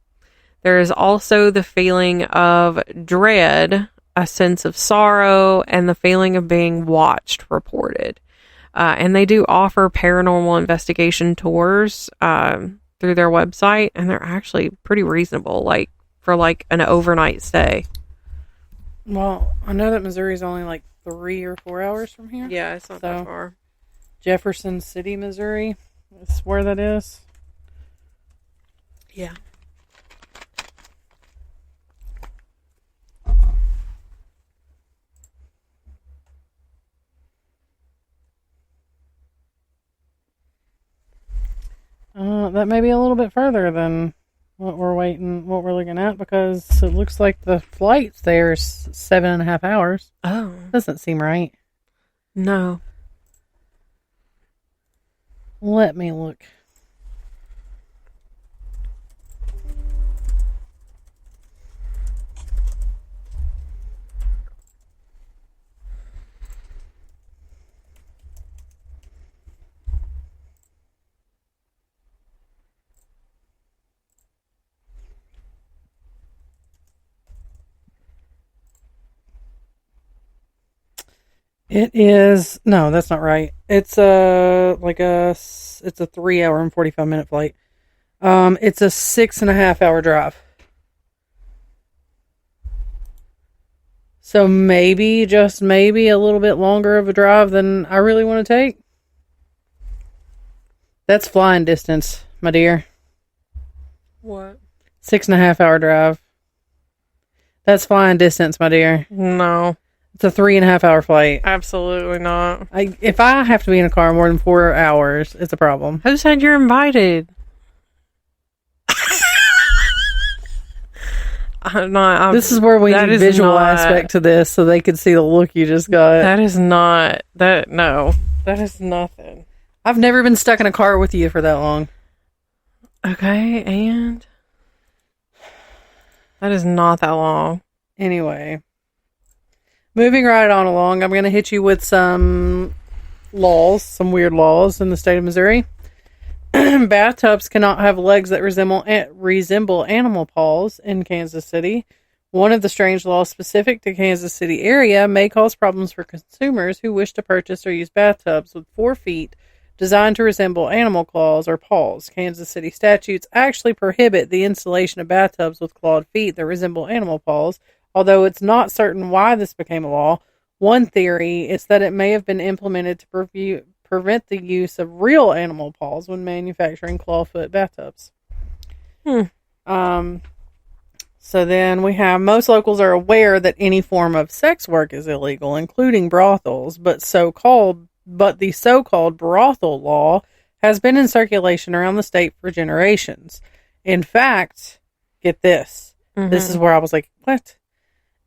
There is also the feeling of dread, a sense of sorrow, and the feeling of being watched reported. And they do offer paranormal investigation tours through their website, and they're actually pretty reasonable, for an overnight stay. Well, I know that Missouri's only 3 or 4 hours from here. Yeah, it's not that far. Jefferson City, Missouri is where that is. Yeah. That may be a little bit further than what we're looking at, because it looks like the flight there is 7.5 hours. Oh. Doesn't seem right. No. Let me look. It is, no, that's not right. It's a 3 hour and 45 minute flight. It's a 6.5 hour drive. So maybe, just maybe, a little bit longer of a drive than I really want to take. That's flying distance, my dear. What? 6.5 hour drive. That's flying distance, my dear. No. It's a 3.5 hour flight. Absolutely not. If I have to be in a car more than 4 hours, it's a problem. Who said you're invited? This is where we need a visual aspect to this, so they could see the look you just got. That is not that. No, that is nothing. I've never been stuck in a car with you for that long. Okay, and that is not that long. Anyway, moving right on along, I'm going to hit you with some laws, some weird laws in the state of Missouri. Bathtubs cannot have legs that resemble animal paws in Kansas City. One of the strange laws specific to Kansas City area may cause problems for consumers who wish to purchase or use bathtubs with 4 feet designed to resemble animal claws or paws. Kansas City statutes actually prohibit the installation of bathtubs with clawed feet that resemble animal paws, although it's not certain why this became a law. One theory is that it may have been implemented to prevent the use of real animal paws when manufacturing clawfoot bathtubs. So then we have, most locals are aware that any form of sex work is illegal, including brothels, but the so-called brothel law has been in circulation around the state for generations. In fact, get this. Mm-hmm. This is where I was like, what?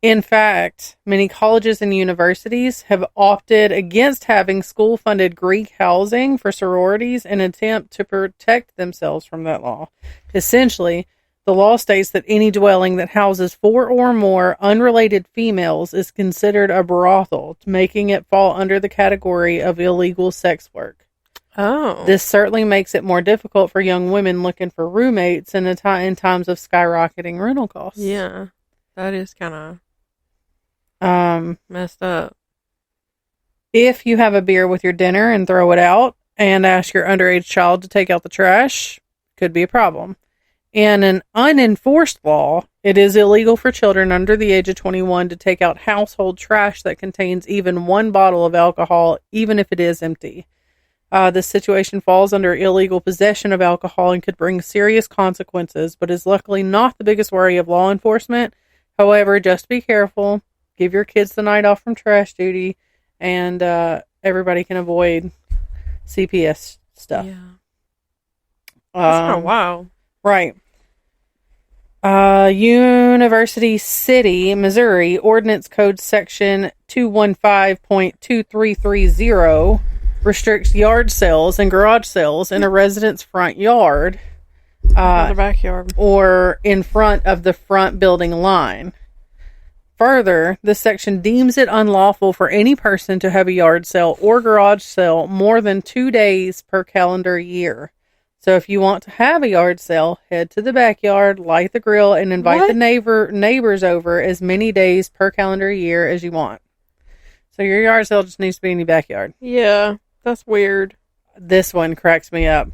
In fact, many colleges and universities have opted against having school-funded Greek housing for sororities in an attempt to protect themselves from that law. Essentially, the law states that any dwelling that houses 4 or more unrelated females is considered a brothel, making it fall under the category of illegal sex work. Oh. This certainly makes it more difficult for young women looking for roommates in times of skyrocketing rental costs. Yeah. That is kind of messed up. If you have a beer with your dinner and throw it out and ask your underage child to take out the trash, could be a problem. In an unenforced law, it is illegal for children under the age of 21 to take out household trash that contains even 1 bottle of alcohol, even if it is empty. This situation falls under illegal possession of alcohol and could bring serious consequences, but is luckily not the biggest worry of law enforcement. However, just be careful. Give your kids the night off from trash duty, and everybody can avoid CPS stuff. Yeah. That's kind of wild. Right. University City, Missouri, Ordinance Code Section 215.2330 restricts yard sales and garage sales in a resident's front yard. The backyard. Or in front of the front building line. Further, this section deems it unlawful for any person to have a yard sale or garage sale more than 2 days per calendar year. So if you want to have a yard sale, head to the backyard, light the grill, and invite the neighbors over as many days per calendar year as you want. So your yard sale just needs to be in your backyard. Yeah, that's weird. This one cracks me up.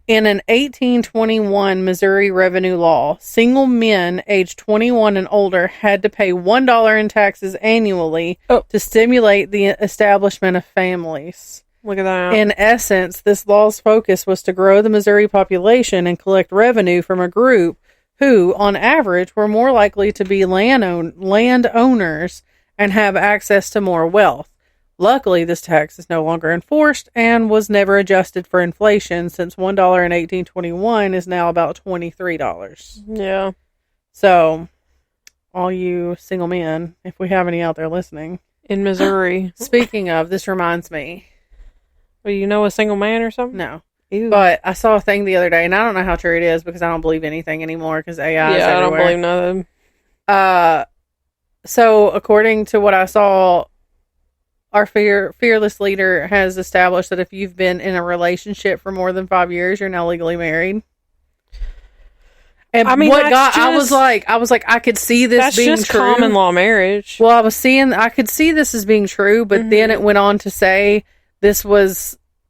In an 1821 Missouri revenue law, single men aged 21 and older had to pay $1 in taxes annually to stimulate the establishment of families. Look at that. In essence, this law's focus was to grow the Missouri population and collect revenue from a group who, on average, were more likely to be landowners and have access to more wealth. Luckily, this tax is no longer enforced and was never adjusted for inflation, since $1 in 1821 is now about $23. Yeah. So, all you single men, if we have any out there listening. In Missouri. Speaking of, this reminds me. Well, you know a single man or something? No. Ew. But I saw a thing the other day, and I don't know how true it is because I don't believe anything anymore because AI is everywhere. I don't believe nothing. So, according to what I saw, our fearless leader has established that if you've been in a relationship for more than 5 years, you're now legally married. And I mean, I was like, I could see this being true. That's just common law marriage. Well, I could see this as being true, but then it went on to say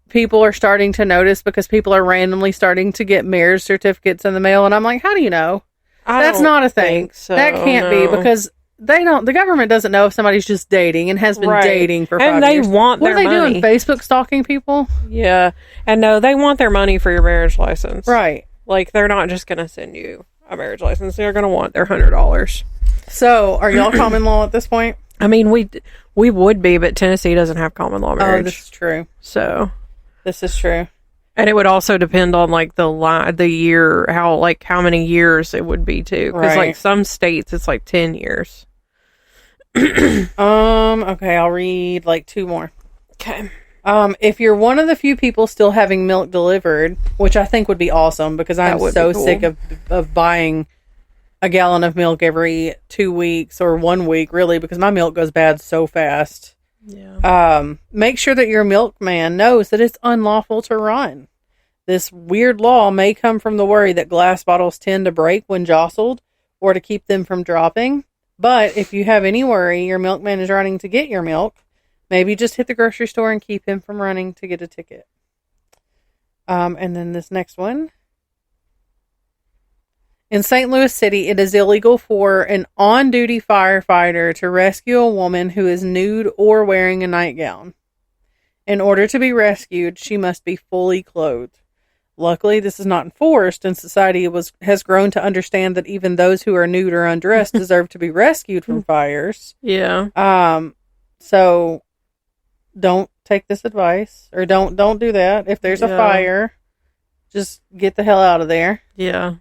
people are starting to notice because people are randomly starting to get marriage certificates in the mail. And I'm like, how do you know? That's not a thing. So, that can't be because the government doesn't know if somebody's just dating and has been dating for 5 years. And they want their money. What are they doing? Facebook stalking people? Yeah. And no, they want their money for your marriage license. Right. Like, they're not just going to send you a marriage license. They're going to want their $100. So, are y'all common law at this point? I mean, we would be, but Tennessee doesn't have common law marriage. Oh, this is true. So. This is true. And it would also depend on, like, the year, how many years it would be, too. Because, like, some states, it's, like, 10 years. Okay, I'll read, like, 2 more. Okay. If you're one of the few people still having milk delivered, which I think would be awesome because I'm so sick of buying a gallon of milk every 2 weeks or 1 week, really, because my milk goes bad so fast. Yeah. Make sure that your milkman knows that it's unlawful to run. This weird law may come from the worry that glass bottles tend to break when jostled or to keep them from dropping. But if you have any worry your milkman is running to get your milk, maybe just hit the grocery store and keep him from running to get a ticket. And then this next one. In St. Louis City, it is illegal for an on-duty firefighter to rescue a woman who is nude or wearing a nightgown. In order to be rescued, she must be fully clothed. Luckily, this is not enforced, and society has grown to understand that even those who are nude or undressed deserve to be rescued from fires. Yeah. So don't take this advice, or don't do that. If there's a fire, just get the hell out of there. Yeah.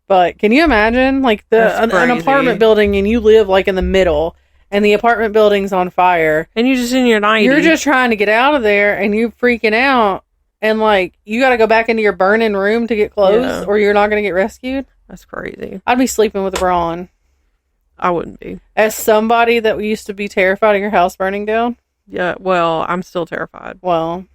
But can you imagine, like, an apartment building, and you live, like, in the middle, and the apartment building's on fire, and you're just in your 90s. You're just trying to get out of there, and you freaking out, and, like, you got to go back into your burning room to get clothes, or you're not going to get rescued. That's crazy. I'd be sleeping with a bra on. I wouldn't be. As somebody that used to be terrified of your house burning down. Yeah, well, I'm still terrified. Well,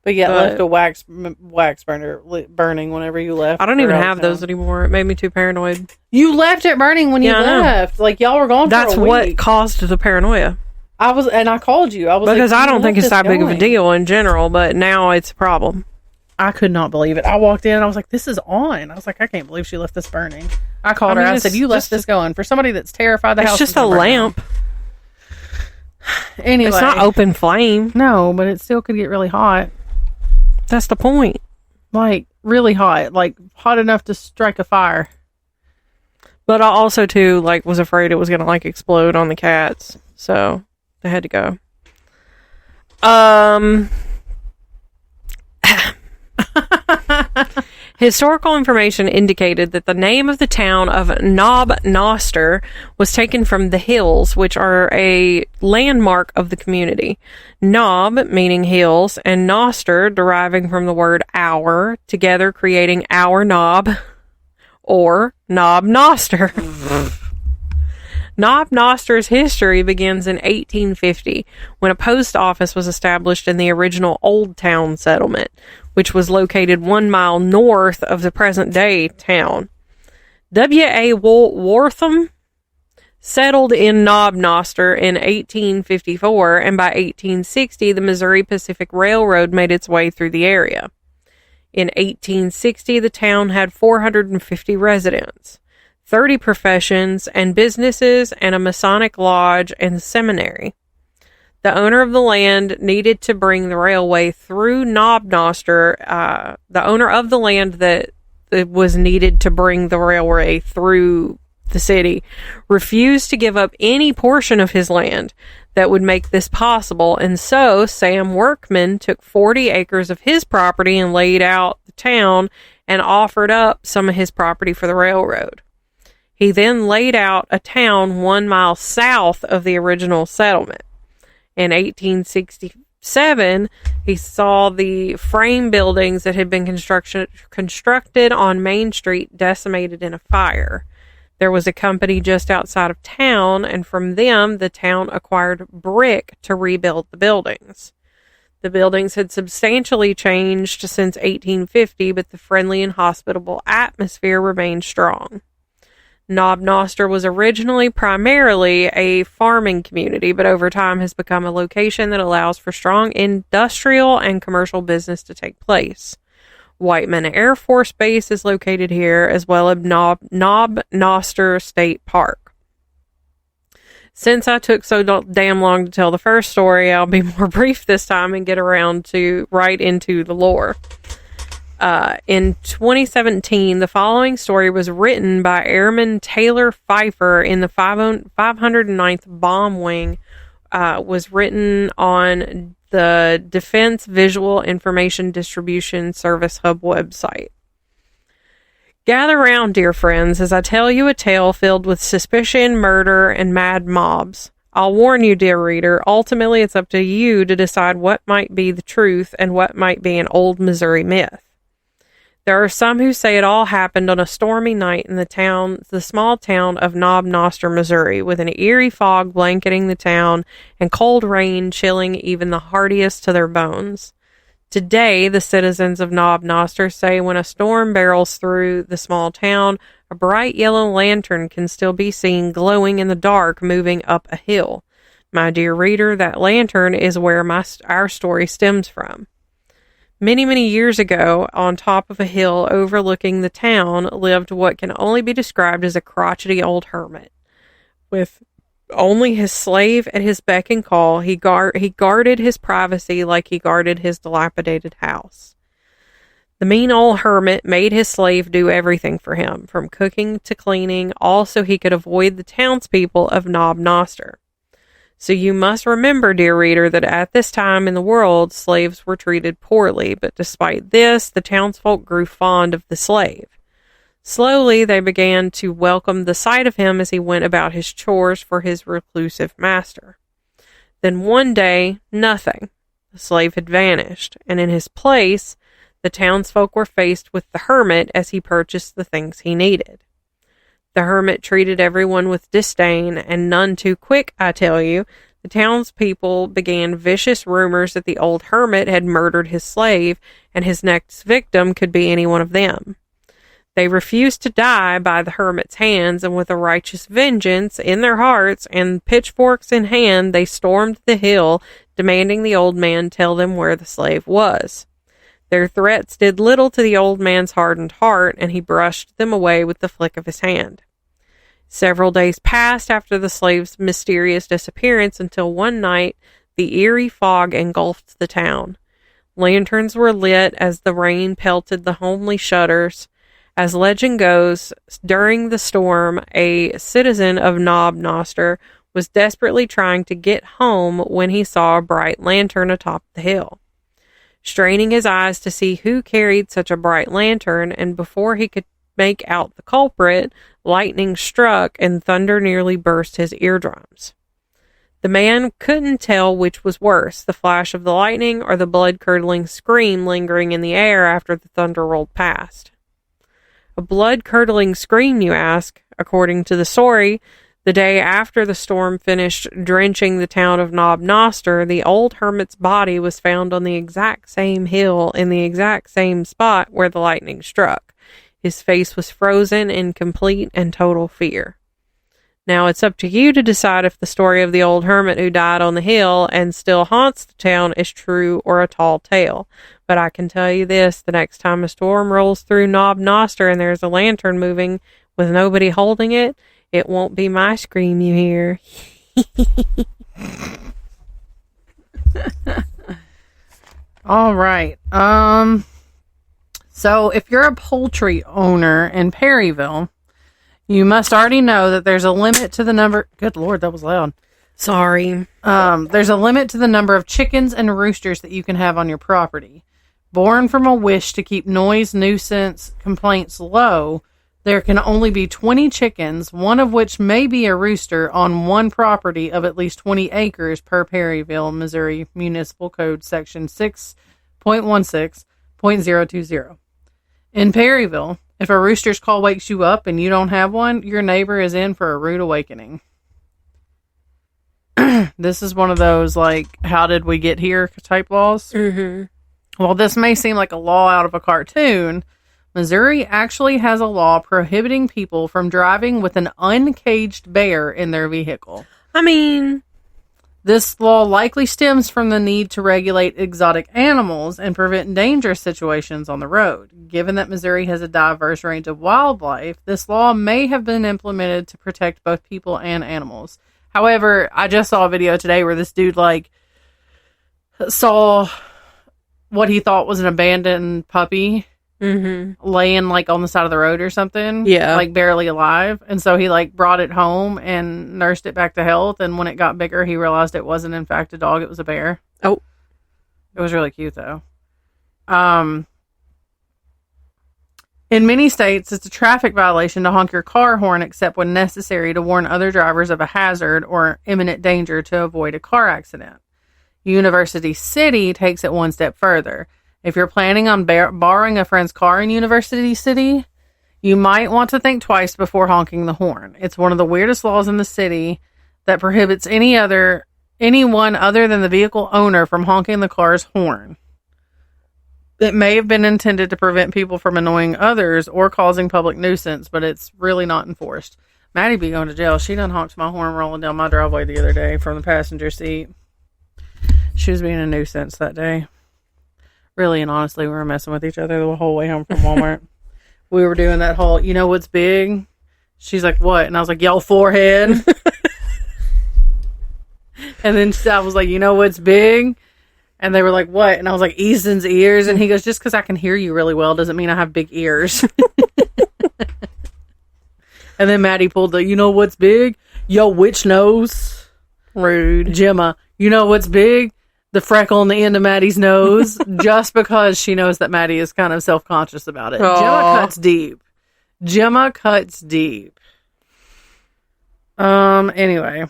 but yet left a wax burner burning whenever you left. I don't even have those anymore. It made me too paranoid. You left it burning when you left. Like, y'all were gone for a week. That's what caused the paranoia. I called you. Because I don't think it's that big of a deal in general, but now it's a problem. I could not believe it. I walked in and I was like, this is on. I was like, I can't believe she left this burning. I called her. I said, you left this going. For somebody that's terrified the house. It's just a lamp. Anyway. It's not open flame. No, but it still could get really hot. That's the point. Like, really hot. Like, hot enough to strike a fire. But I also, too, like, was afraid it was going to, like, explode on the cats. So, they had to go. Historical information indicated that the name of the town of Knob Noster was taken from the hills, which are a landmark of the community. Knob, meaning hills, and Noster, deriving from the word hour, together creating our knob, or Knob Noster. Knob Noster's history begins in 1850, when a post office was established in the original Old Town settlement, which was located 1 mile north of the present-day town. W.A. Wortham settled in Knob Noster in 1854, and by 1860, the Missouri Pacific Railroad made its way through the area. In 1860, the town had 450 residents, 30 professions and businesses, and a Masonic lodge and seminary. The owner of the land needed to bring the railway through Knob Noster. The owner of the land that was needed to bring the railway through the city refused to give up any portion of his land that would make this possible, and so Sam Workman took 40 acres of his property and laid out the town and offered up some of his property for the railroad. He then laid out a town 1 mile south of the original settlement. In 1867, he saw the frame buildings that had been constructed on Main Street decimated in a fire. There was a company just outside of town, and from them, the town acquired brick to rebuild the buildings. The buildings had substantially changed since 1850, but the friendly and hospitable atmosphere remained strong. Knob Noster was originally primarily a farming community, but over time has become a location that allows for strong industrial and commercial business to take place. Whiteman Air Force Base is located here, as well as Knob Noster State Park. Since I took so damn long to tell the first story, I'll be more brief this time and get around to right into the lore. In 2017, the following story was written by Airman Taylor Pfeiffer in the 509th Bomb Wing. Was written on the Defense Visual Information Distribution Service Hub website. Gather round, dear friends, as I tell you a tale filled with suspicion, murder, and mad mobs. I'll warn you, dear reader, ultimately it's up to you to decide what might be the truth and what might be an old Missouri myth. There are some who say it all happened on a stormy night in the small town of Knob Noster, Missouri, with an eerie fog blanketing the town and cold rain chilling even the hardiest to their bones. Today, the citizens of Knob Noster say when a storm barrels through the small town, a bright yellow lantern can still be seen glowing in the dark moving up a hill. My dear reader, that lantern is where our story stems from. Many, many years ago, on top of a hill overlooking the town, lived what can only be described as a crotchety old hermit. With only his slave at his beck and call, he guarded his privacy like he guarded his dilapidated house. The mean old hermit made his slave do everything for him, from cooking to cleaning, all so he could avoid the townspeople of Knob Noster. So you must remember, dear reader, that at this time in the world, slaves were treated poorly, but despite this, the townsfolk grew fond of the slave. Slowly, they began to welcome the sight of him as he went about his chores for his reclusive master. Then one day, nothing. The slave had vanished, and in his place, the townsfolk were faced with the hermit as he purchased the things he needed. The hermit treated everyone with disdain, and none too quick, I tell you. The townspeople began vicious rumors that the old hermit had murdered his slave, and his next victim could be any one of them. They refused to die by the hermit's hands, and with a righteous vengeance in their hearts and pitchforks in hand, they stormed the hill, demanding the old man tell them where the slave was. Their threats did little to the old man's hardened heart, and he brushed them away with the flick of his hand. Several days passed after the slave's mysterious disappearance until one night the eerie fog engulfed the town. Lanterns were lit as the rain pelted the homely shutters. As legend goes, during the storm, a citizen of Knob Noster was desperately trying to get home when he saw a bright lantern atop the hill. Straining his eyes to see who carried such a bright lantern, and before he could make out the culprit, lightning struck and thunder nearly burst his eardrums. The man couldn't tell which was worse, the flash of the lightning or the blood-curdling scream lingering in the air after the thunder rolled past. A blood-curdling scream, you ask? According to the story, the day after the storm finished drenching the town of Knob Noster, the old hermit's body was found on the exact same hill in the exact same spot where the lightning struck. His face was frozen in complete and total fear. Now it's up to you to decide if the story of the old hermit who died on the hill and still haunts the town is true or a tall tale. But I can tell you this, the next time a storm rolls through Knob Noster and there's a lantern moving with nobody holding it, it won't be my scream you hear. All right. So if you're a poultry owner in Perryville, you must already know that there's a limit to the number. Good Lord, that was loud. Sorry. There's a limit to the number of chickens and roosters that you can have on your property. Born from a wish to keep noise nuisance complaints low, there can only be 20 chickens, one of which may be a rooster, on one property of at least 20 acres per Perryville, Missouri Municipal Code Section 6.16.020. In Perryville, if a rooster's call wakes you up and you don't have one, your neighbor is in for a rude awakening. This is one of those, like, how did we get here type laws. Mm-hmm. While this may seem like a law out of a cartoon, Missouri actually has a law prohibiting people from driving with an uncaged bear in their vehicle. I mean, this law likely stems from the need to regulate exotic animals and prevent dangerous situations on the road. Given that Missouri has a diverse range of wildlife, this law may have been implemented to protect both people and animals. However, I just saw a video today where this dude, saw what he thought was an abandoned puppy laying, on the side of the road or something. Yeah. Barely alive. And so he, brought it home and nursed it back to health. And when it got bigger, he realized it wasn't, in fact, a dog. It was a bear. Oh. It was really cute, though. In many states, it's a traffic violation to honk your car horn except when necessary to warn other drivers of a hazard or imminent danger to avoid a car accident. University City takes it one step further. If you're planning on borrowing a friend's car in University City, you might want to think twice before honking the horn. It's one of the weirdest laws in the city that prohibits anyone other than the vehicle owner from honking the car's horn. It may have been intended to prevent people from annoying others or causing public nuisance, but it's really not enforced. Maddie be going to jail. She done honked my horn rolling down my driveway the other day from the passenger seat. She was being a nuisance that day. Really and honestly, we were messing with each other the whole way home from Walmart. We were doing that whole, you know what's big? She's like, what? And I was like, y'all forehead. And then I was like, you know what's big? And they were like, what? And I was like, Easton's ears. And he goes, just because I can hear you really well doesn't mean I have big ears. And then Maddie pulled the, you know what's big? Yo, witch nose. Rude. Gemma, you know what's big? The freckle on the end of Maddie's nose, just because she knows that Maddie is kind of self-conscious about it. Aww. Gemma cuts deep. Gemma cuts deep. Anyway.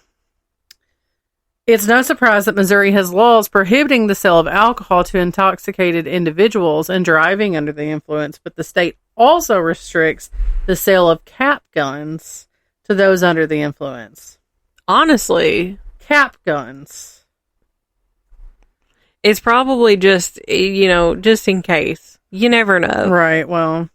It's no surprise that Missouri has laws prohibiting the sale of alcohol to intoxicated individuals and driving under the influence, but the state also restricts the sale of cap guns to those under the influence. Honestly. Cap guns. It's probably just, just in case. You never know. Right, well.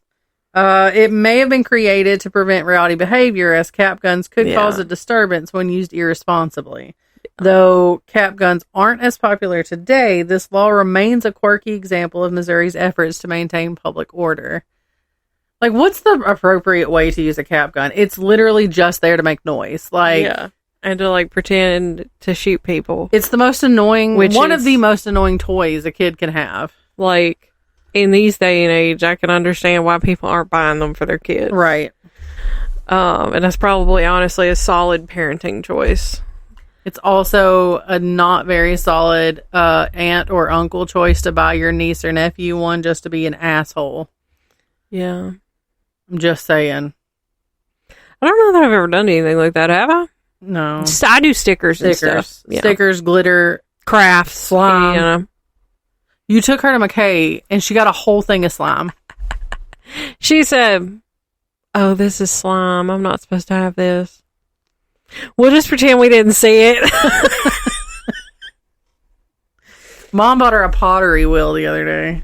It may have been created to prevent rowdy behavior, as cap guns could cause a disturbance when used irresponsibly. Though cap guns aren't as popular today, this law remains a quirky example of Missouri's efforts to maintain public order. Like, what's the appropriate way to use a cap gun? It's literally just there to make noise. And to, pretend to shoot people. It's the most annoying, one of the most annoying toys a kid can have. In these day and age, I can understand why people aren't buying them for their kids. Right. And that's probably, honestly, a solid parenting choice. It's also a not very solid aunt or uncle choice to buy your niece or nephew one just to be an asshole. Yeah. I'm just saying. I don't know that I've ever done anything like that, have I? No. I do stickers and stuff. Yeah. Stickers, glitter. Crafts. Slime. You took her to McKay and she got a whole thing of slime. She said, "Oh, this is slime. I'm not supposed to have this. We'll just pretend we didn't see it." Mom bought her a pottery wheel the other day.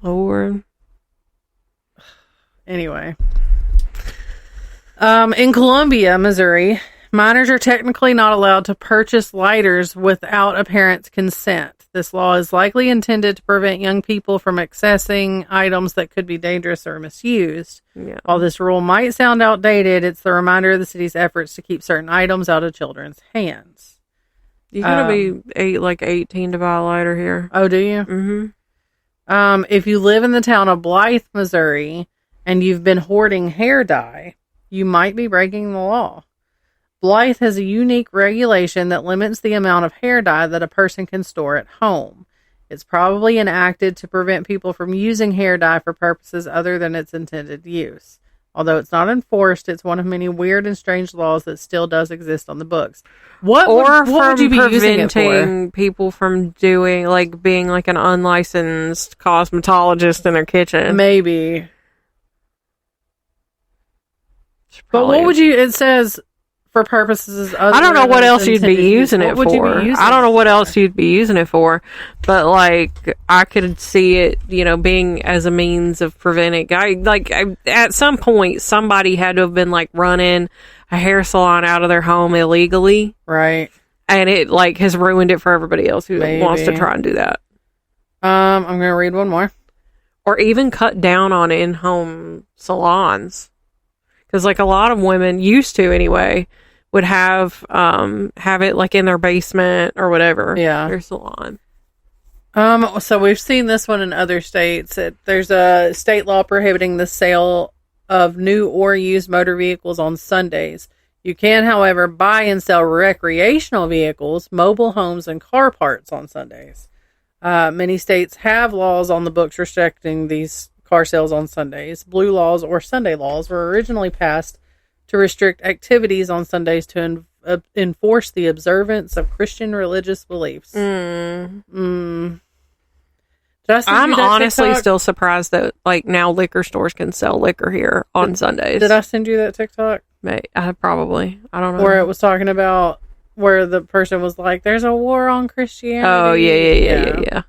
Lord. Anyway. In Columbia, Missouri, minors are technically not allowed to purchase lighters without a parent's consent. This law is likely intended to prevent young people from accessing items that could be dangerous or misused. Yeah. While this rule might sound outdated, it's the reminder of the city's efforts to keep certain items out of children's hands. You gotta be 18 to buy a lighter here. Oh, do you? Mm-hmm. If you live in the town of Blythe, Missouri, and you've been hoarding hair dye, you might be breaking the law. Blythe has a unique regulation that limits the amount of hair dye that a person can store at home. It's probably enacted to prevent people from using hair dye for purposes other than its intended use. Although it's not enforced, it's one of many weird and strange laws that still does exist on the books. What would you be using it for? Preventing people from doing, being an unlicensed cosmetologist in their kitchen. Maybe. But what would you, it says, for purposes other I don't know what else you'd be use. using it for. I don't know what else you'd be using it for. But, I could see it, being as a means of preventing. At some point, somebody had to have been, running a hair salon out of their home illegally. Right. And it, has ruined it for everybody else who wants to try and do that. I'm going to read one more. Or even cut down on in-home salons. Because, a lot of women used to, anyway, would have it, in their basement or whatever. Yeah. Their salon. So we've seen this one in other states. There's a state law prohibiting the sale of new or used motor vehicles on Sundays. You can, however, buy and sell recreational vehicles, mobile homes, and car parts on Sundays. Many states have laws on the books restricting these car sales on Sundays. Blue laws or Sunday laws were originally passed to restrict activities on Sundays to enforce the observance of Christian religious beliefs. I'm honestly TikTok? still surprised that now liquor stores can sell liquor here on Sundays. Did I send you that TikTok? Probably. I don't know. Where it was talking about where the person was like, "There's a war on Christianity." Oh yeah.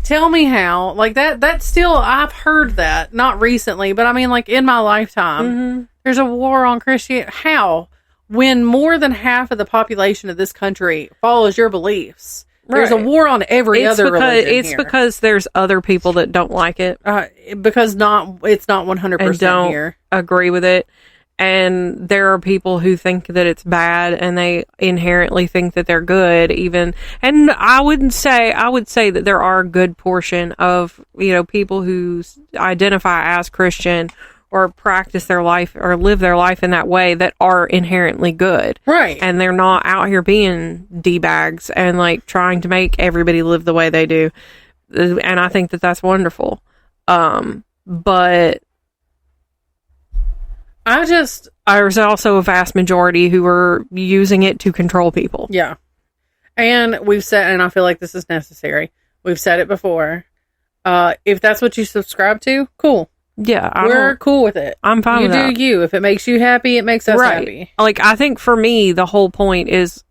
Tell me how. That's still, I've heard that. Not recently, but I mean, in my lifetime, there's a war on Christianity. How? When more than half of the population of this country follows your beliefs. Right. There's a war on every other religion It's here. because there's other people that don't like it. Because it's not 100% and don't here. Agree with it. And there are people who think that it's bad and they inherently think that they're good even. And I would say that there are a good portion of, people who identify as Christian or practice their life or live their life in that way that are inherently good. Right. And they're not out here being D-bags and like trying to make everybody live the way they do. And I think that that's wonderful. But there's also a vast majority who are using it to control people. Yeah. And we've said, and I feel like this is necessary. We've said it before. If that's what you subscribe to, cool. Yeah. We're cool with it. I'm fine with that. You do you. If it makes you happy, it makes us happy. Like, I think for me, the whole point is,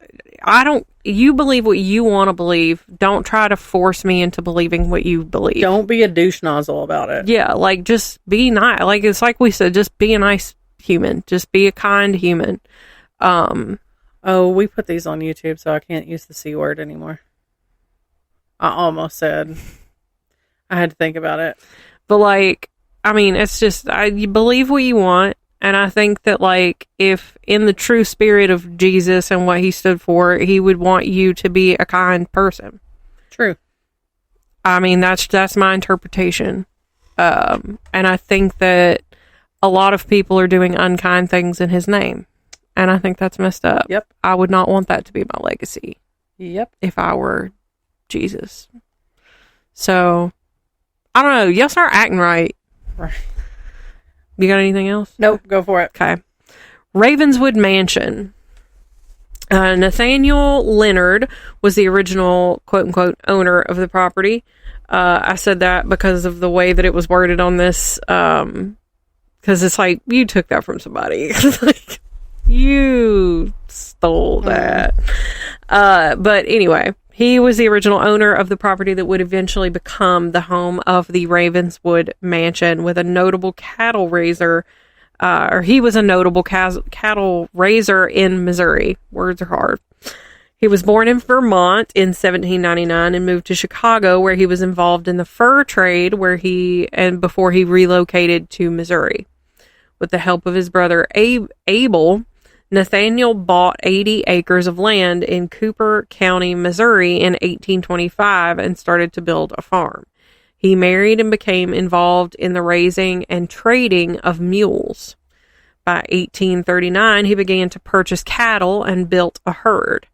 you believe what you want to believe. Don't try to force me into believing what you believe. Don't be a douche nozzle about it. Yeah, like, just be nice. Like, it's like we said, just be a nice human. Just be a kind human. Oh, we put these on YouTube, so I can't use the C word anymore. I almost said. I had to think about it. But, like, I mean, it's just, you believe what you want. And I think that, like, if in the true spirit of Jesus and what he stood for, he would want you to be a kind person. True. I mean, that's my interpretation. And I think that a lot of people are doing unkind things in his name. And I think that's messed up. Yep. I would not want that to be my legacy. Yep. If I were Jesus. So, I don't know. Y'all start acting right. Right. You got anything else? Nope, go for it. Okay. Ravenswood Mansion. Nathaniel Leonard was the original quote-unquote owner of the property. I said that because of the way that it was worded on this. Because it's like, you took that from somebody. Like, you stole that. But anyway, he was the original owner of the property that would eventually become the home of the Ravenswood Mansion, with a notable cattle raiser, he was a notable cattle raiser in Missouri. Words are hard. He was born in Vermont in 1799 and moved to Chicago, where he was involved in the fur trade, before he relocated to Missouri. With the help of his brother Abel, Nathaniel bought 80 acres of land in Cooper County, Missouri in 1825 and started to build a farm. He married and became involved in the raising and trading of mules. By 1839, he began to purchase cattle and built a herd.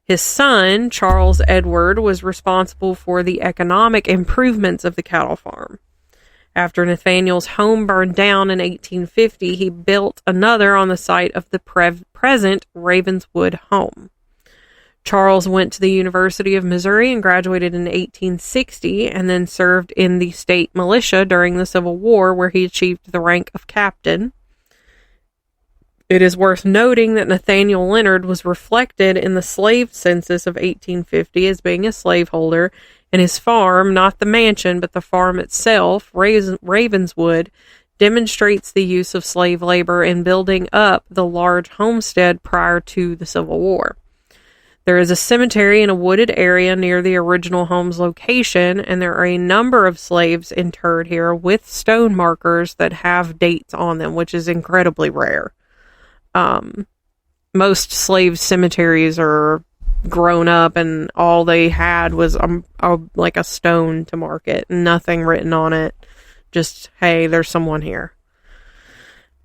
His son, Charles Edward, was responsible for the economic improvements of the cattle farm. After Nathaniel's home burned down in 1850, he built another on the site of the present Ravenswood home. Charles went to the University of Missouri and graduated in 1860, and then served in the state militia during the Civil War, where he achieved the rank of captain. It is worth noting that Nathaniel Leonard was reflected in the slave census of 1850 as being a slaveholder, and his farm, not the mansion, but the farm itself, Ravenswood, demonstrates the use of slave labor in building up the large homestead prior to the Civil War. There is a cemetery in a wooded area near the original home's location, and there are a number of slaves interred here with stone markers that have dates on them, which is incredibly rare. Most slave cemeteries are grown up and all they had was like a stone to mark it, nothing written on it, just, hey, there's someone here.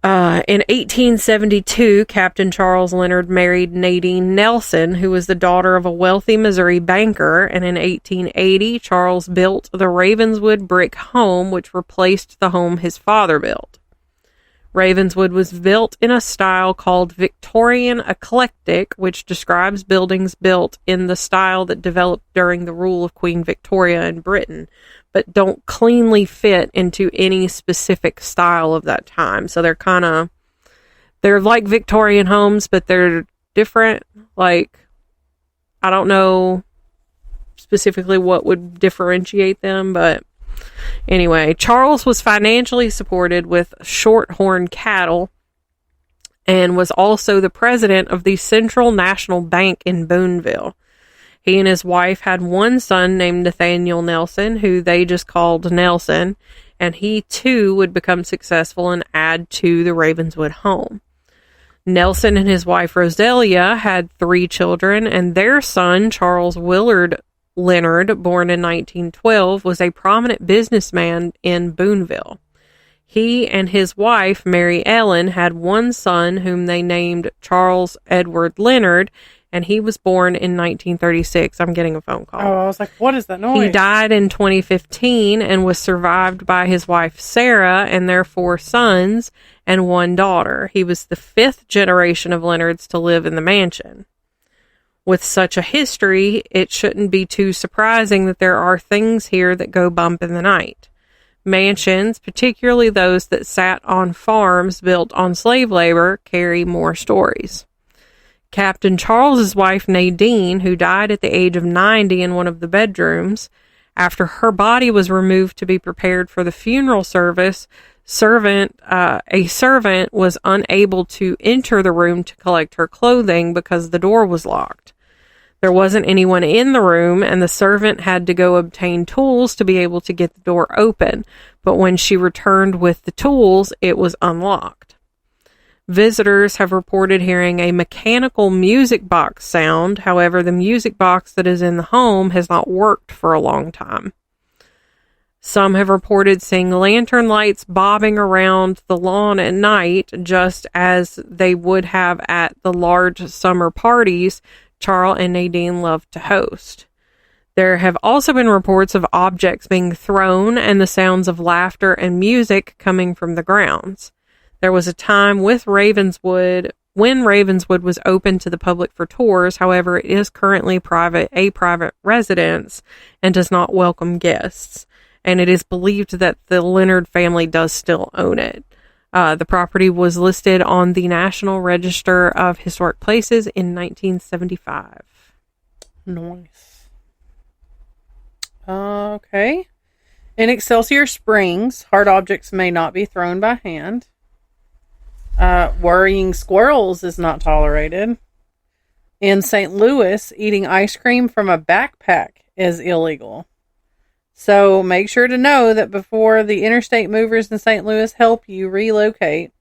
In 1872, Captain Charles Leonard married Nadine Nelson, who was the daughter of a wealthy Missouri banker, and in 1880, Charles built the Ravenswood brick home, which replaced the home his father built. Ravenswood was built in a style called Victorian Eclectic, which describes buildings built in the style that developed during the rule of Queen Victoria in Britain, but don't cleanly fit into any specific style of that time. So they're like Victorian homes, but they're different. Like, I don't know specifically what would differentiate them, but anyway, Charles was financially supported with shorthorn cattle and was also the president of the Central National Bank in Booneville. He and his wife had one son named Nathaniel Nelson, who they just called Nelson, and he too would become successful and add to the Ravenswood home. Nelson and his wife Roselia had 3 children, and their son, Charles Willard Leonard, born in 1912, was a prominent businessman in Booneville. He and his wife, Mary Ellen, had one son whom they named Charles Edward Leonard, and he was born in 1936. I'm getting a phone call. Oh, I was like, what is that noise? He died in 2015 and was survived by his wife, Sarah, and their 4 sons and 1 daughter. He was the 5th generation of Leonards to live in the mansion. With such a history, it shouldn't be too surprising that there are things here that go bump in the night. Mansions, particularly those that sat on farms built on slave labor, carry more stories. Captain Charles's wife, Nadine, who died at the age of 90 in one of the bedrooms, after her body was removed to be prepared for the funeral service, a servant was unable to enter the room to collect her clothing because the door was locked. There wasn't anyone in the room, and the servant had to go obtain tools to be able to get the door open. But when she returned with the tools, it was unlocked. Visitors have reported hearing a mechanical music box sound. However, the music box that is in the home has not worked for a long time. Some have reported seeing lantern lights bobbing around the lawn at night, just as they would have at the large summer parties Charles and Nadine loved to host. There have also been reports of objects being thrown and the sounds of laughter and music coming from the grounds. There was a time when Ravenswood was open to the public for tours. However, it is currently a private residence and does not welcome guests. And it is believed that the Leonard family does still own it. The property was listed on the National Register of Historic Places in 1975. Nice. Okay. In Excelsior Springs, hard objects may not be thrown by hand. Worrying squirrels is not tolerated. In St. Louis, eating ice cream from a backpack is illegal. So make sure to know that before the interstate movers in St. Louis help you relocate.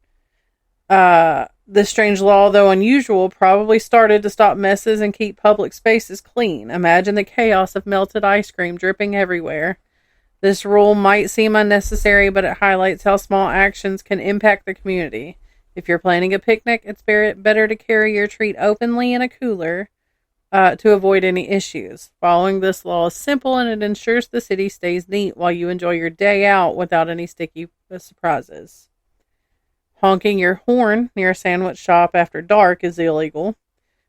This strange law, though unusual, probably started to stop messes and keep public spaces clean. Imagine the chaos of melted ice cream dripping everywhere. This rule might seem unnecessary, but it highlights how small actions can impact the community. If you're planning a picnic, it's better to carry your treat openly in a cooler to avoid any issues. Following this law is simple, and it ensures the city stays neat while you enjoy your day out without any sticky surprises. Honking your horn near a sandwich shop after dark is illegal,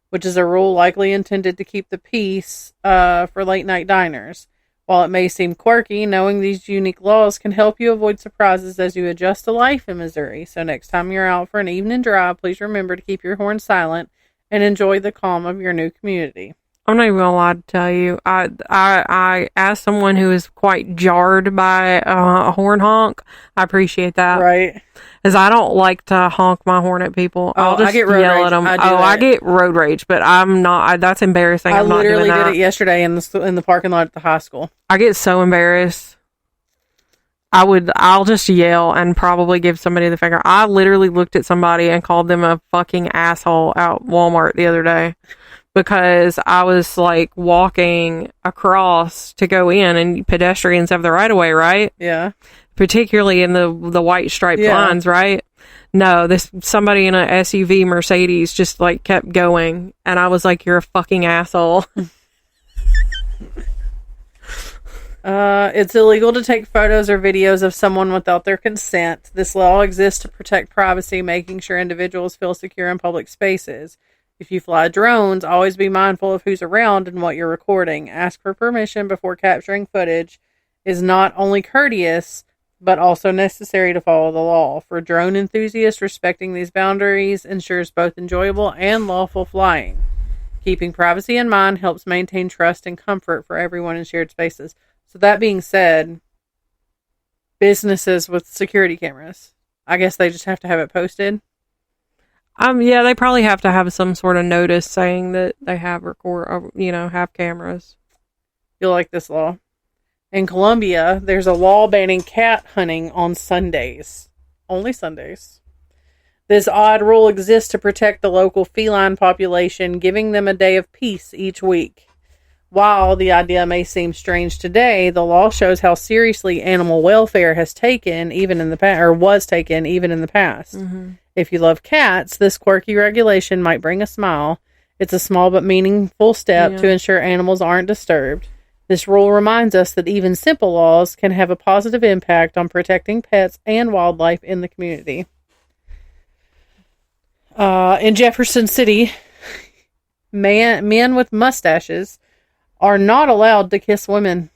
which is a rule likely intended to keep the peace for late-night diners. While it may seem quirky, knowing these unique laws can help you avoid surprises as you adjust to life in Missouri. So next time you're out for an evening drive, please remember to keep your horn silent and enjoy the calm of your new community. I'm not even gonna lie to tell you. I as someone who is quite jarred by a horn honk, I appreciate that. Right. Because I don't like to honk my horn at people. I'll just I get road yell rage. at them. I get road rage, but I'm not. That's embarrassing. I'm not doing that. I literally did it yesterday in the parking lot at the high school. I get so embarrassed. I'll just yell and probably give somebody the finger. I literally looked at somebody and called them a fucking asshole out Walmart the other day because I was like walking across to go in, and pedestrians have the right of way, right? Yeah. Particularly in the white striped lines, right? No, somebody in a SUV Mercedes just like kept going, and I was like, "You're a fucking asshole." It's illegal to take photos or videos of someone without their consent. This law exists to protect privacy, making sure individuals feel secure in public spaces. If you fly drones, always be mindful of who's around and what you're recording. Ask for permission before capturing footage is not only courteous, but also necessary to follow the law. For drone enthusiasts, respecting these boundaries ensures both enjoyable and lawful flying. Keeping privacy in mind helps maintain trust and comfort for everyone in shared spaces. So that being said, businesses with security cameras, I guess they just have to have it posted. Yeah, they probably have to have some sort of notice saying that they have have cameras. You'll like this law. In Colombia, there's a law banning cat hunting on Sundays. Only Sundays. This odd rule exists to protect the local feline population, giving them a day of peace each week. While the idea may seem strange today, the law shows how seriously animal welfare has taken even in the past, or was taken even in the past. Mm-hmm. If you love cats, this quirky regulation might bring a smile. It's a small but meaningful step to ensure animals aren't disturbed. This rule reminds us that even simple laws can have a positive impact on protecting pets and wildlife in the community. In Jefferson City, men with mustaches are not allowed to kiss women.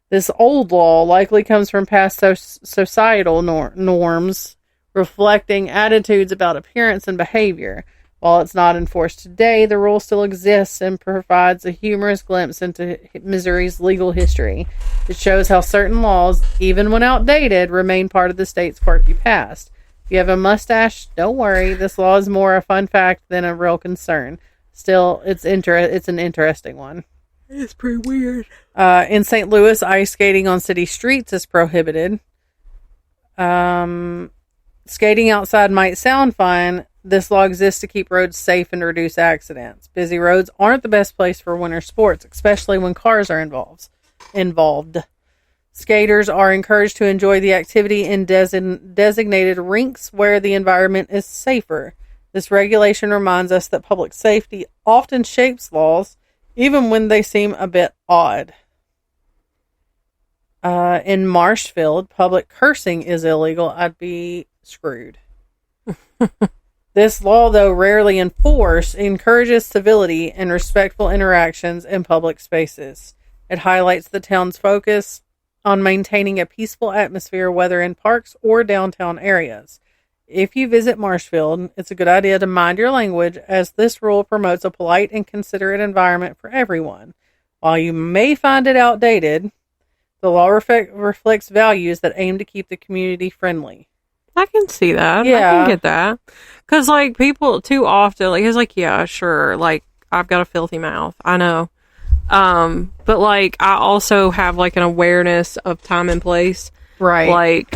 This old law likely comes from past societal norms, reflecting attitudes about appearance and behavior. While it's not enforced today, the rule still exists and provides a humorous glimpse into Missouri's legal history. It shows how certain laws, even when outdated, remain part of the state's quirky past. If you have a mustache, don't worry. This law is more a fun fact than a real concern. Still, it's an interesting one. It's pretty weird. In St. Louis, ice skating on city streets is prohibited. Skating outside might sound fun. This law exists to keep roads safe and reduce accidents. Busy roads aren't the best place for winter sports, especially when cars are involved. Skaters are encouraged to enjoy the activity in designated rinks where the environment is safer. This regulation reminds us that public safety often shapes laws, even when they seem a bit odd. In Marshfield, public cursing is illegal. I'd be screwed. This law, though rarely enforced, encourages civility and respectful interactions in public spaces. It highlights the town's focus on maintaining a peaceful atmosphere, whether in parks or downtown areas. If you visit Marshfield, it's a good idea to mind your language, as this rule promotes a polite and considerate environment for everyone. While you may find it outdated, the law reflects values that aim to keep the community friendly. I can see that. Yeah. I can get that. Because, like, people too often, like, it's like, yeah, sure, like, I've got a filthy mouth. I know. But, like, I also have, like, an awareness of time and place. Right. Like,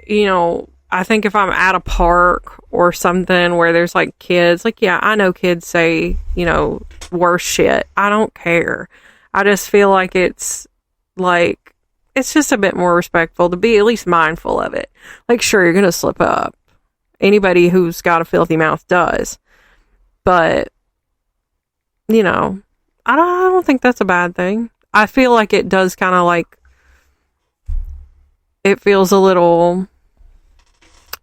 you know, I think if I'm at a park or something where there's, like, kids, like, yeah, I know kids say, you know, worse shit. I don't care. I just feel like it's, like, it's just a bit more respectful to be at least mindful of it. Like, sure, you're going to slip up. Anybody who's got a filthy mouth does. But, you know, I don't think that's a bad thing. I feel like it does kind of like, it feels a little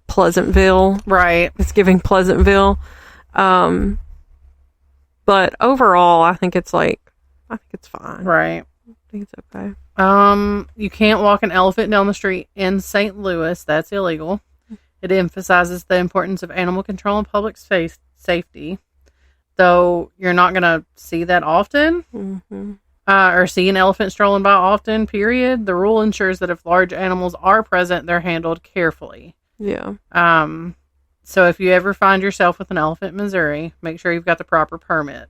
Pleasantville. Right. It's giving Pleasantville. But overall, I think it's fine. Right. I think it's okay. You can't walk an elephant down the street in St. Louis. That's illegal. It emphasizes the importance of animal control and public safety. Though you're not going to see that often, or see an elephant strolling by often, period. The rule ensures that if large animals are present, they're handled carefully. Yeah. So if you ever find yourself with an elephant in Missouri, make sure you've got the proper permit.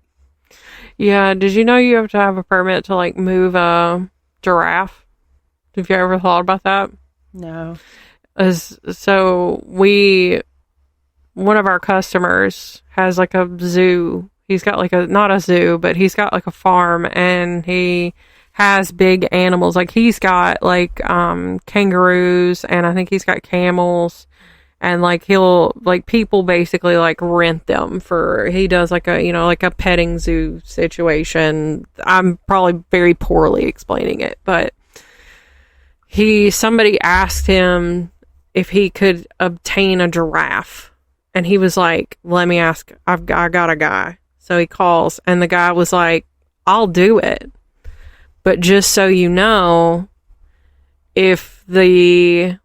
Yeah. Did you know you have to have a permit to, like, move a giraffe? Have you ever thought about that? No. So one of our customers has, like, a zoo. He's got, like, not a zoo, but he's got, like, a farm, and he has big animals. Like, he's got, like, kangaroos, and I think he's got camels, and, like, he'll, like, people basically, like, rent them he does, like, a, you know, like a petting zoo situation. I'm probably very poorly explaining it, but somebody asked him if he could obtain a giraffe, and he was like, let me ask, I got a guy. So he calls, and the guy was like, I'll do it, but just so you know, if he's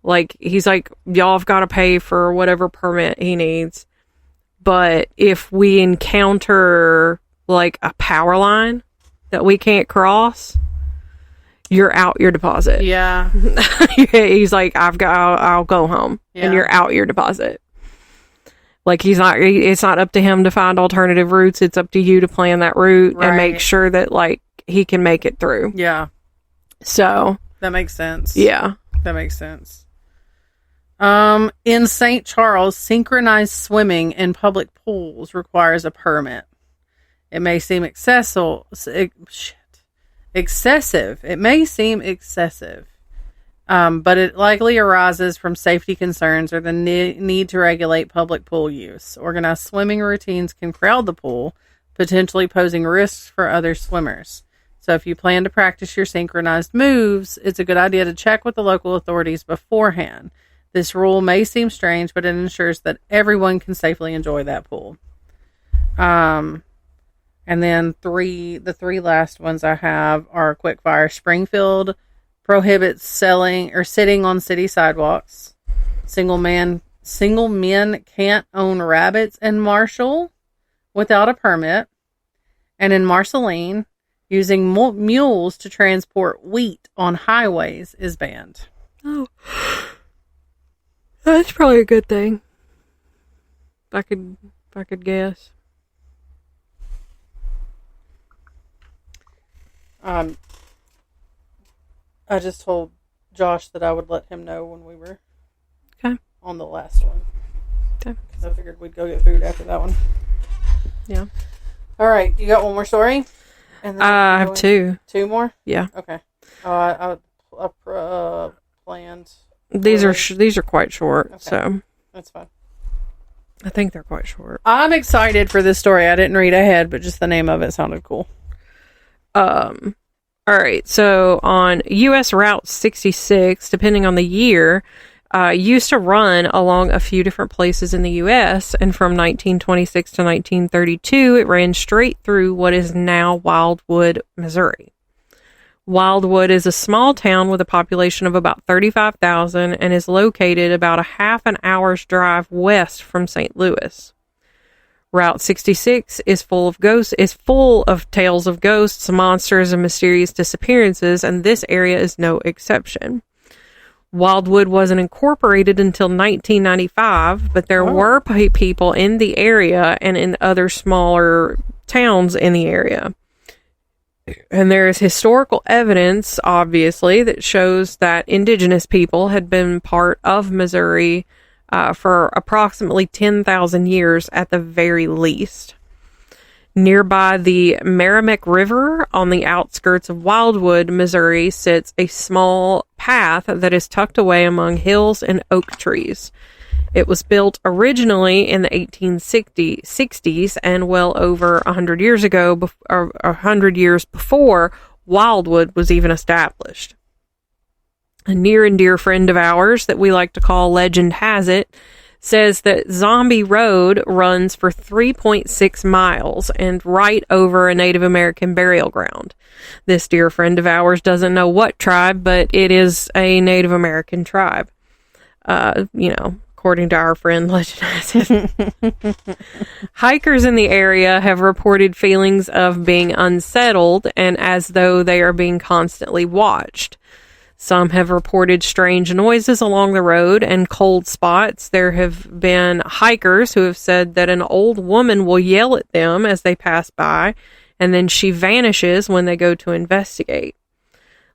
like, y'all have got to pay for whatever permit he needs, but if we encounter, like, a power line that we can't cross, you're out your deposit. Yeah. He's like, I'll go home, and you're out your deposit. Like, it's not up to him to find alternative routes. It's up to you to plan that route and make sure that, like, he can make it through. Yeah. So. That makes sense. Yeah. That makes sense. In St. Charles, synchronized swimming in public pools requires a permit. It may seem excessive. It may seem excessive, but it likely arises from safety concerns or the need to regulate public pool use. Organized swimming routines can crowd the pool, potentially posing risks for other swimmers. So if you plan to practice your synchronized moves, it's a good idea to check with the local authorities beforehand. This rule may seem strange, but it ensures that everyone can safely enjoy that pool. And then the three last ones I have are quick fire. Springfield prohibits selling or sitting on city sidewalks. Single men can't own rabbits in Marshall without a permit. And in Marceline, using mules to transport wheat on highways is banned. Oh, that's probably a good thing. If I could guess. I just told Josh that I would let him know when we were on the last one. Okay. Because I figured we'd go get food after that one. Yeah. All right. You got one more story? And then I have two. Two more? Yeah. Okay. I planned. These are quite short, okay. So that's fine. I think they're quite short. I'm excited for this story. I didn't read ahead, but just the name of it sounded cool. All right. So on U.S. Route 66, depending on the year, used to run along a few different places in the U.S. And from 1926 to 1932, it ran straight through what is now Wildwood, Missouri. Wildwood is a small town with a population of about 35,000 and is located about a half an hour's drive west from St. Louis. Route 66 is full of tales of ghosts, monsters, and mysterious disappearances, and this area is no exception. Wildwood wasn't incorporated until 1995, but there were people in the area and in other smaller towns in the area. And there is historical evidence, obviously, that shows that indigenous people had been part of Missouri for approximately 10,000 years at the very least. Nearby the Merrimack River on the outskirts of Wildwood, Missouri, sits a small path that is tucked away among hills and oak trees. It was built originally in the 1860s and well over 100 years ago, 100 years before Wildwood was even established. A near and dear friend of ours that we like to call Legend Has It says that Zombie Road runs for 3.6 miles and right over a Native American burial ground. This dear friend of ours doesn't know what tribe, but it is a Native American tribe. According to our friend Legend Has It. Hikers in the area have reported feelings of being unsettled and as though they are being constantly watched. Some have reported strange noises along the road and cold spots. There have been hikers who have said that an old woman will yell at them as they pass by, and then she vanishes when they go to investigate.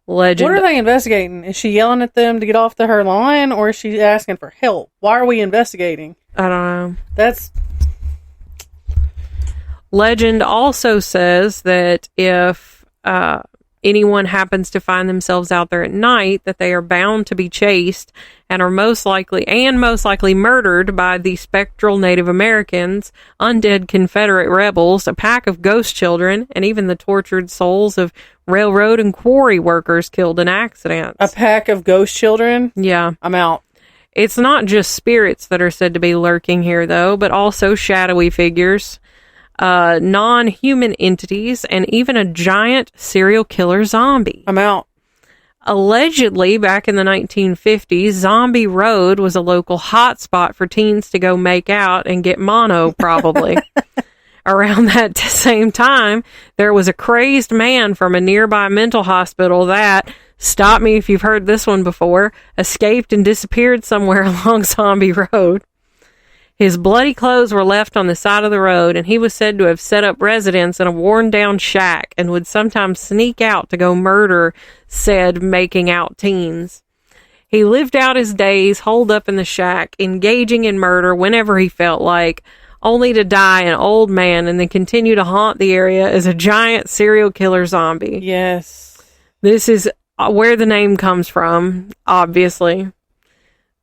What are they investigating? Is she yelling at them to get off her lawn, or is she asking for help? Why are we investigating? I don't know. Legend also says that if anyone happens to find themselves out there at night, that they are bound to be chased and are most likely murdered by the spectral Native Americans, undead Confederate rebels, a pack of ghost children, and even the tortured souls of railroad and quarry workers killed in accidents. A pack of ghost children? Yeah. I'm out. It's not just spirits that are said to be lurking here, though, but also shadowy figures, non-human entities, and even a giant serial killer zombie. I'm out. Allegedly, back in the 1950s, Zombie Road was a local hotspot for teens to go make out and get mono, probably. Around that same time, there was a crazed man from a nearby mental hospital that, stop me if you've heard this one before, escaped and disappeared somewhere along Zombie Road. His bloody clothes were left on the side of the road, and he was said to have set up residence in a worn-down shack and would sometimes sneak out to go murder said making-out teens. He lived out his days holed up in the shack, engaging in murder whenever he felt like, only to die an old man and then continue to haunt the area as a giant serial killer zombie. Yes. This is where the name comes from, obviously.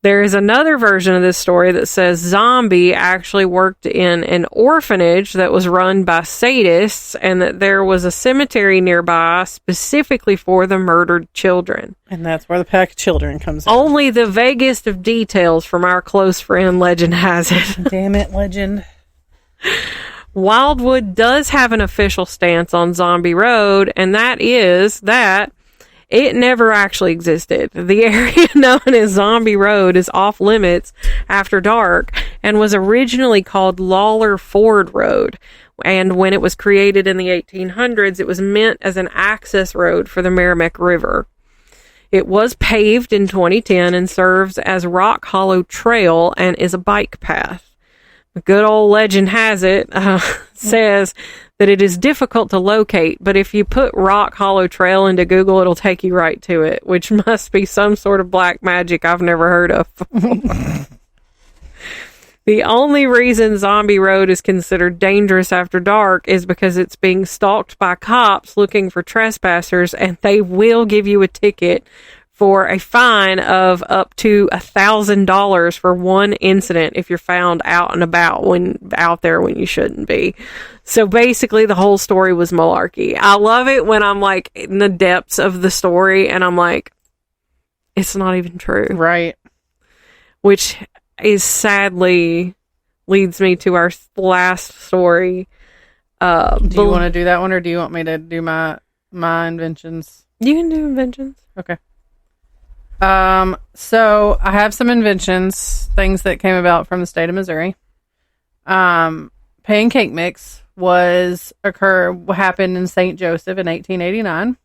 There is another version of this story that says Zombie actually worked in an orphanage that was run by sadists and that there was a cemetery nearby specifically for the murdered children. And that's where the pack of children comes in. Only the vaguest of details from our close friend Legend has it. Damn it, Legend. Wildwood does have an official stance on Zombie Road, and that is that it never actually existed. The area known as Zombie Road is off limits after dark and was originally called Lawler Ford Road. And when it was created in the 1800s, it was meant as an access road for the Merrimack River. It was paved in 2010 and serves as Rock Hollow Trail and is a bike path. The good old Legend has it, says that it is difficult to locate, but if you put Rock Hollow Trail into Google, it'll take you right to it, which must be some sort of black magic I've never heard of. The only reason Zombie Road is considered dangerous after dark is because it's being stalked by cops looking for trespassers, and they will give you a ticket for a fine of up to $1,000 for one incident if you're found out and about out there when you shouldn't be. So basically the whole story was malarkey. I love it when I'm like in the depths of the story and I'm like, it's not even true. Right. Which is sadly leads me to our last story. Do you want to do that one or do you want me to do my inventions? You can do inventions. Okay. So I have some inventions, things that came about from the state of Missouri. Pancake mix happened in St. Joseph in 1889.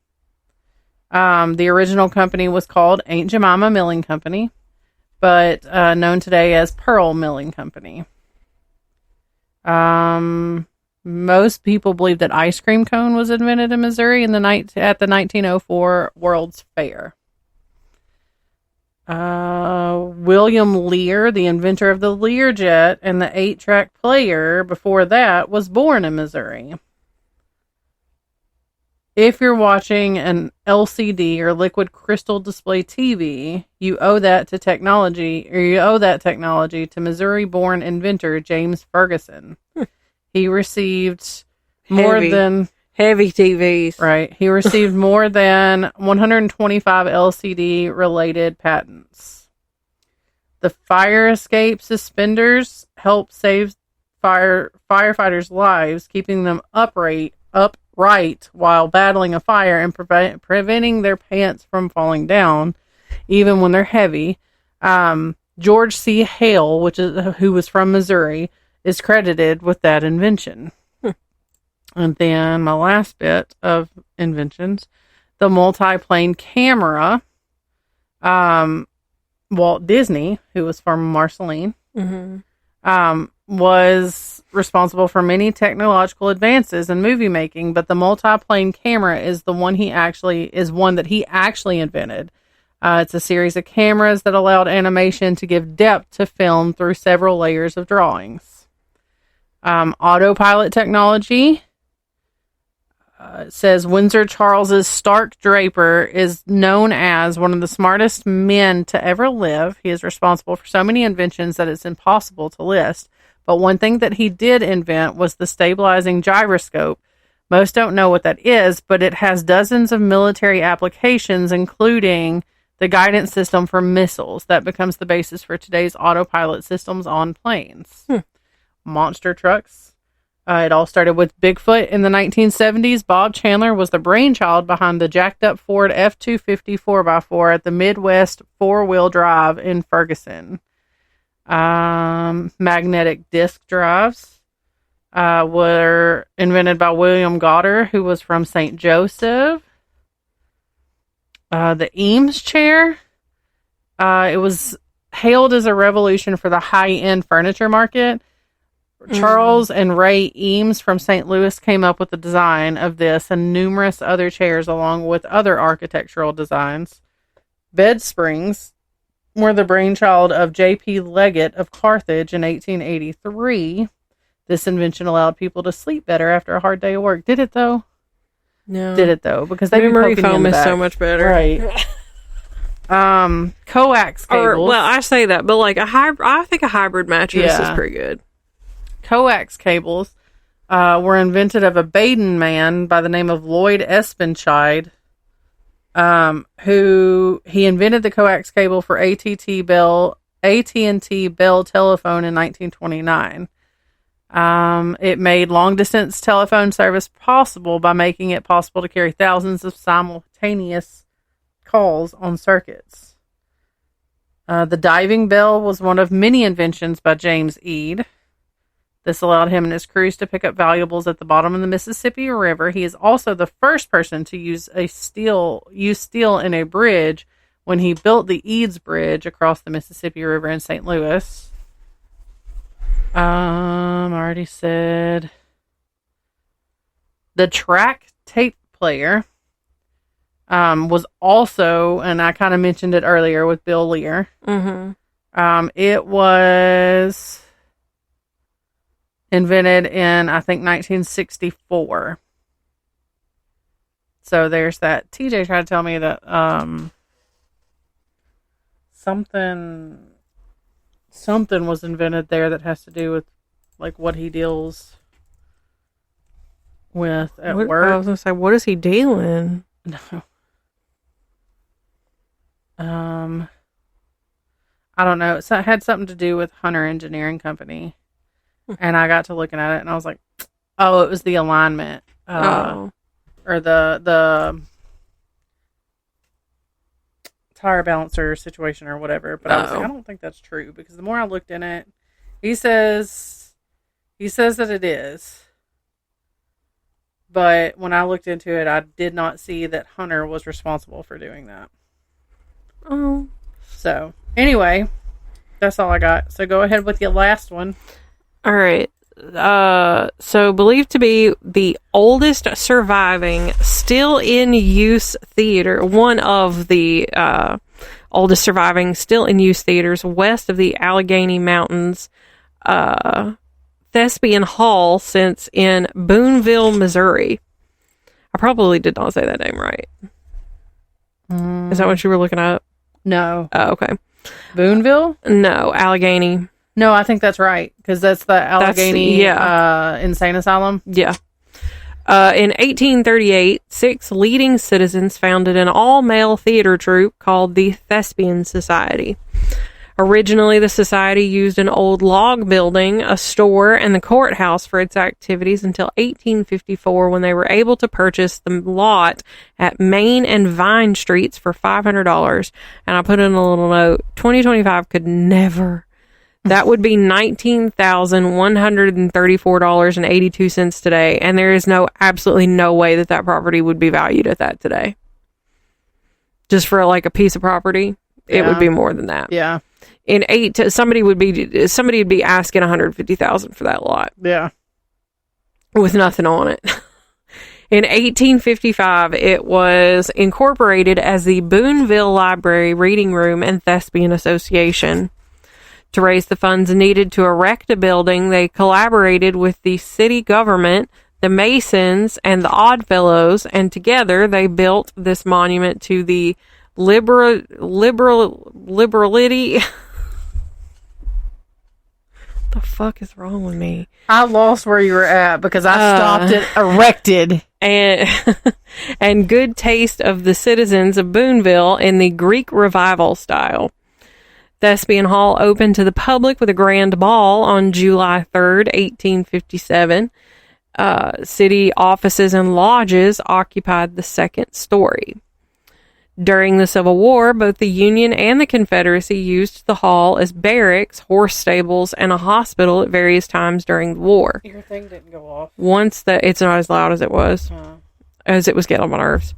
The original company was called Aunt Jemima Milling Company, but known today as Pearl Milling Company. Most people believe that ice cream cone was invented in Missouri at the 1904 World's Fair. William Lear, the inventor of the Learjet and the 8-track player before that, was born in Missouri. If you're watching an LCD or liquid crystal display TV, you owe that technology to Missouri-born inventor James Ferguson. He received heavy TVs. Right. He received more than 125 LCD related patents. The fire escape suspenders help save firefighters' lives, keeping them upright while battling a fire and preventing their pants from falling down, even when they're heavy. George C. Hale, who was from Missouri, is credited with that invention. And then my last bit of inventions, the multi-plane camera. Walt Disney, who was from Marceline, was responsible for many technological advances in movie making, but the multi-plane camera is one that he actually invented. It's a series of cameras that allowed animation to give depth to film through several layers of drawings. Autopilot technology. It says Windsor Charles's Stark Draper is known as one of the smartest men to ever live. He is responsible for so many inventions that it's impossible to list. But one thing that he did invent was the stabilizing gyroscope. Most don't know what that is, but it has dozens of military applications, including the guidance system for missiles that becomes the basis for today's autopilot systems on planes. Monster trucks. It all started with Bigfoot in the 1970s. Bob Chandler was the brainchild behind the jacked-up Ford F-250 4x4 at the Midwest four-wheel drive in Ferguson. Magnetic disc drives were invented by William Goddard, who was from St. Joseph. The Eames chair. It was hailed as a revolution for the high-end furniture market. Charles and Ray Eames from St. Louis came up with the design of this and numerous other chairs along with other architectural designs. Bed springs were the brainchild of J.P. Leggett of Carthage in 1883. This invention allowed people to sleep better after a hard day of work. Did it, though? No. Did it, though? Because they memory foam is so much better. Right. Coax cables. Well, I say that, but like I think a hybrid mattress is pretty good. Coax cables were invented of a Baden man by the name of Lloyd Espenscheid, who he invented the coax cable for AT&T Bell telephone in 1929. It made long distance telephone service possible by making it possible to carry thousands of simultaneous calls on circuits. The diving bell was one of many inventions by James Ede. This allowed him and his crews to pick up valuables at the bottom of the Mississippi River. He is also the first person to use steel in a bridge when he built the Eads Bridge across the Mississippi River in St. Louis. I already said the track tape player was also, and I kind of mentioned it earlier with Bill Lear. Mm-hmm. It was invented in, I think, 1964. So there's that. TJ tried to tell me that something was invented there that has to do with like what he deals with at work. I was gonna say, what is he dealing? No. I don't know. So it had something to do with Hunter Engineering Company. And I got to looking at it and I was like, oh, it was the alignment. Or the tire balancer situation or whatever. But I was like, I don't think that's true, because the more I looked in it, he says that it is. But when I looked into it, I did not see that Hunter was responsible for doing that. Oh. So, anyway, that's all I got. So go ahead with your last one. All right. So believed to be the oldest surviving, still in use theater, one of the oldest surviving, still in use theaters west of the Allegheny Mountains, Thespian Hall, since in Boonville, Missouri. I probably did not say that name right. Is that what you were looking up? No. Oh, okay. Boonville? No, Allegheny. No, I think that's right, because that's the Allegheny Insane Asylum. Yeah. In 1838, 6 leading citizens founded an all-male theater troupe called the Thespian Society. Originally, the society used an old log building, a store, and the courthouse for its activities until 1854, when they were able to purchase the lot at Main and Vine Streets for $500. And I put in a little note, 2025 could never. That would be $19,134.82 today, and there is absolutely no way that property would be valued at that today. Just for like a piece of property, it would be more than that. Yeah. Somebody would be asking $150,000 for that lot. Yeah. With nothing on it. In 1855, it was incorporated as the Boonville Library Reading Room and Thespian Association. To raise the funds needed to erect a building, they collaborated with the city government, the Masons, and the Oddfellows, and together they built this monument to the liberality. What the fuck is wrong with me? I lost where you were at because I stopped it erected. And good taste of the citizens of Boonville in the Greek Revival style. Thespian Hall opened to the public with a grand ball on July 3rd, 1857. City offices and lodges occupied the second story. During the Civil War, both the Union and the Confederacy used the hall as barracks, horse stables, and a hospital at various times during the war. Your thing didn't go off. It's not as loud as it was, as it was getting on my nerves.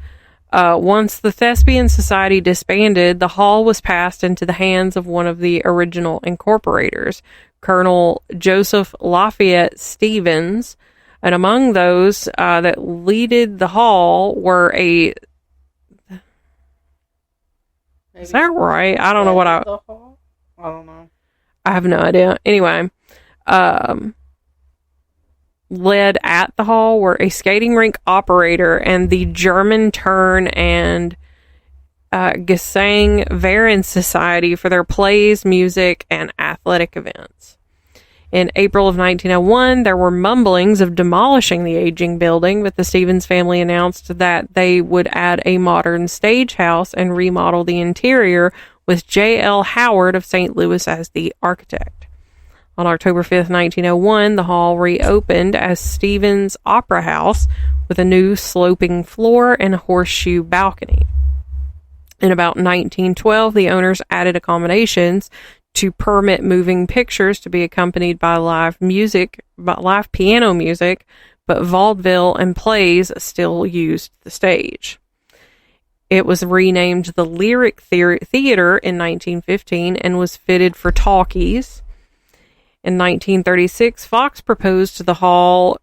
Once the Thespian Society disbanded, the hall was passed into the hands of one of the original incorporators, Colonel Joseph Lafayette Stevens, and among those that leaded the hall were Is that right? I don't know what I don't know. I have no idea. Anyway, led at the hall were a skating rink operator and the German Turn and Gesang Verein Society for their plays, music, and athletic events. In April of 1901, there were mumblings of demolishing the aging building, but the Stevens family announced that they would add a modern stage house and remodel the interior with J.L. Howard of St. Louis as the architect. On October 5th, 1901, the hall reopened as Stevens Opera House with a new sloping floor and a horseshoe balcony. In about 1912, the owners added accommodations to permit moving pictures to be accompanied by live piano music, but vaudeville and plays still used the stage. It was renamed the Lyric Theater in 1915 and was fitted for talkies. In 1936, Fox proposed the hall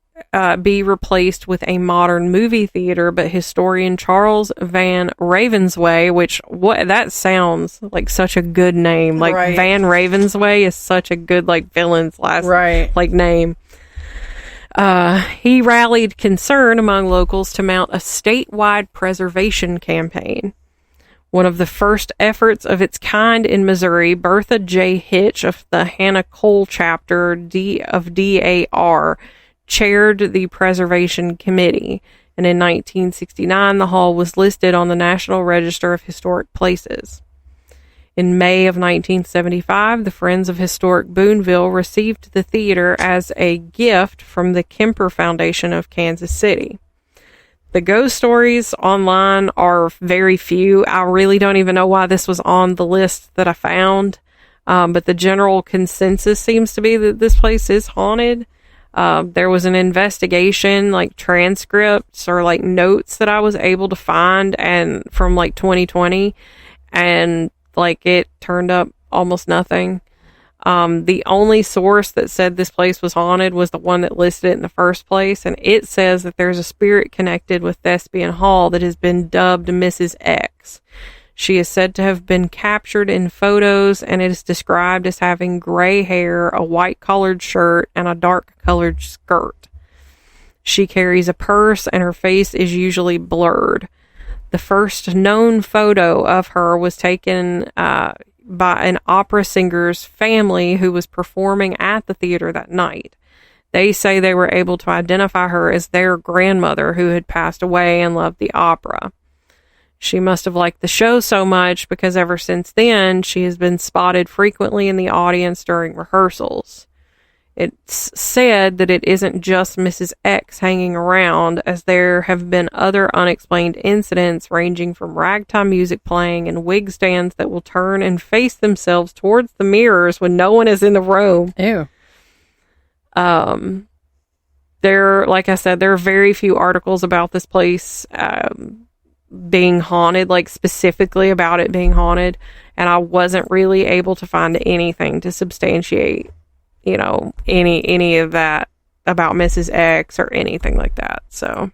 be replaced with a modern movie theater, but historian Charles Van Ravensway, that sounds like such a good name. Like right. Van Ravensway is such a good villain's last name. He rallied concern among locals to mount a statewide preservation campaign. One of the first efforts of its kind in Missouri, Bertha J. Hitch of the Hannah Cole chapter of DAR, chaired the Preservation Committee, and in 1969 the hall was listed on the National Register of Historic Places. In May of 1975, the Friends of Historic Boonville received the theater as a gift from the Kemper Foundation of Kansas City. The ghost stories online are very few. I really don't even know why this was on the list that I found, but the general consensus seems to be that this place is haunted. There was an investigation, transcripts or notes that I was able to find and from 2020, and it turned up almost nothing. The only source that said this place was haunted was the one that listed it in the first place, and it says that there's a spirit connected with Thespian Hall that has been dubbed Mrs. X. She is said to have been captured in photos, and it is described as having gray hair, a white-collared shirt, and a dark-colored skirt. She carries a purse, and her face is usually blurred. The first known photo of her was taken by an opera singer's family who was performing at the theater that night. They say they were able to identify her as their grandmother who had passed away and loved the opera. She must have liked the show so much because ever since then, she has been spotted frequently in the audience during rehearsals. It's said that it isn't just Mrs. X hanging around, as there have been other unexplained incidents ranging from ragtime music playing and wig stands that will turn and face themselves towards the mirrors when no one is in the room. Ew. Like I said, there are very few articles about this place being haunted, specifically about it being haunted, and I wasn't really able to find anything to substantiate any of that about Mrs. X or anything like that. So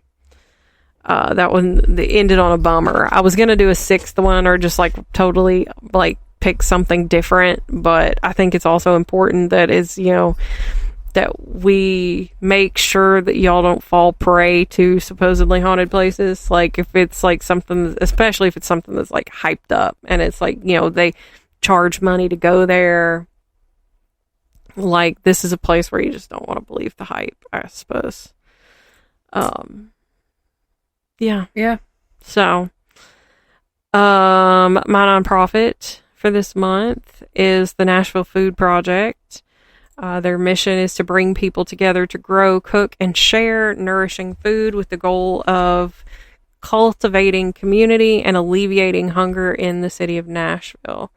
that one ended on a bummer. I was gonna do a sixth one or just totally pick something different, but I think it's also important that that we make sure that y'all don't fall prey to supposedly haunted places. If it's something, especially if it's something that's hyped up and it's they charge money to go there. This is a place where you just don't want to believe the hype, I suppose. Yeah. So, my nonprofit for this month is the Nashville Food Project. Their mission is to bring people together to grow, cook, and share nourishing food with the goal of cultivating community and alleviating hunger in the city of Nashville.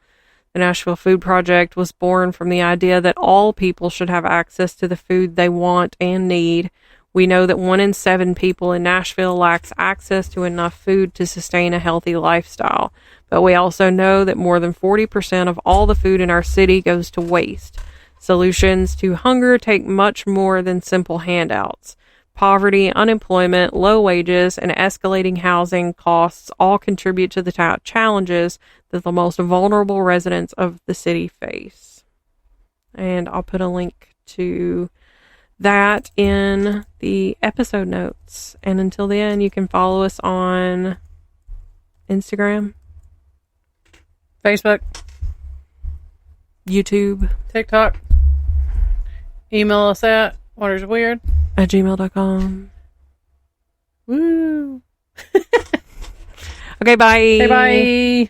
The Nashville Food Project was born from the idea that all people should have access to the food they want and need. We know that 1 in 7 people in Nashville lacks access to enough food to sustain a healthy lifestyle. But we also know that more than 40% of all the food in our city goes to waste. Solutions to hunger take much more than simple handouts. Poverty, unemployment, low wages, and escalating housing costs all contribute to the challenges that the most vulnerable residents of the city face. And I'll put a link to that in the episode notes. And until then, you can follow us on Instagram, Facebook, YouTube, TikTok. Email us at watersweird @gmail.com. Woo. Okay, bye. Bye.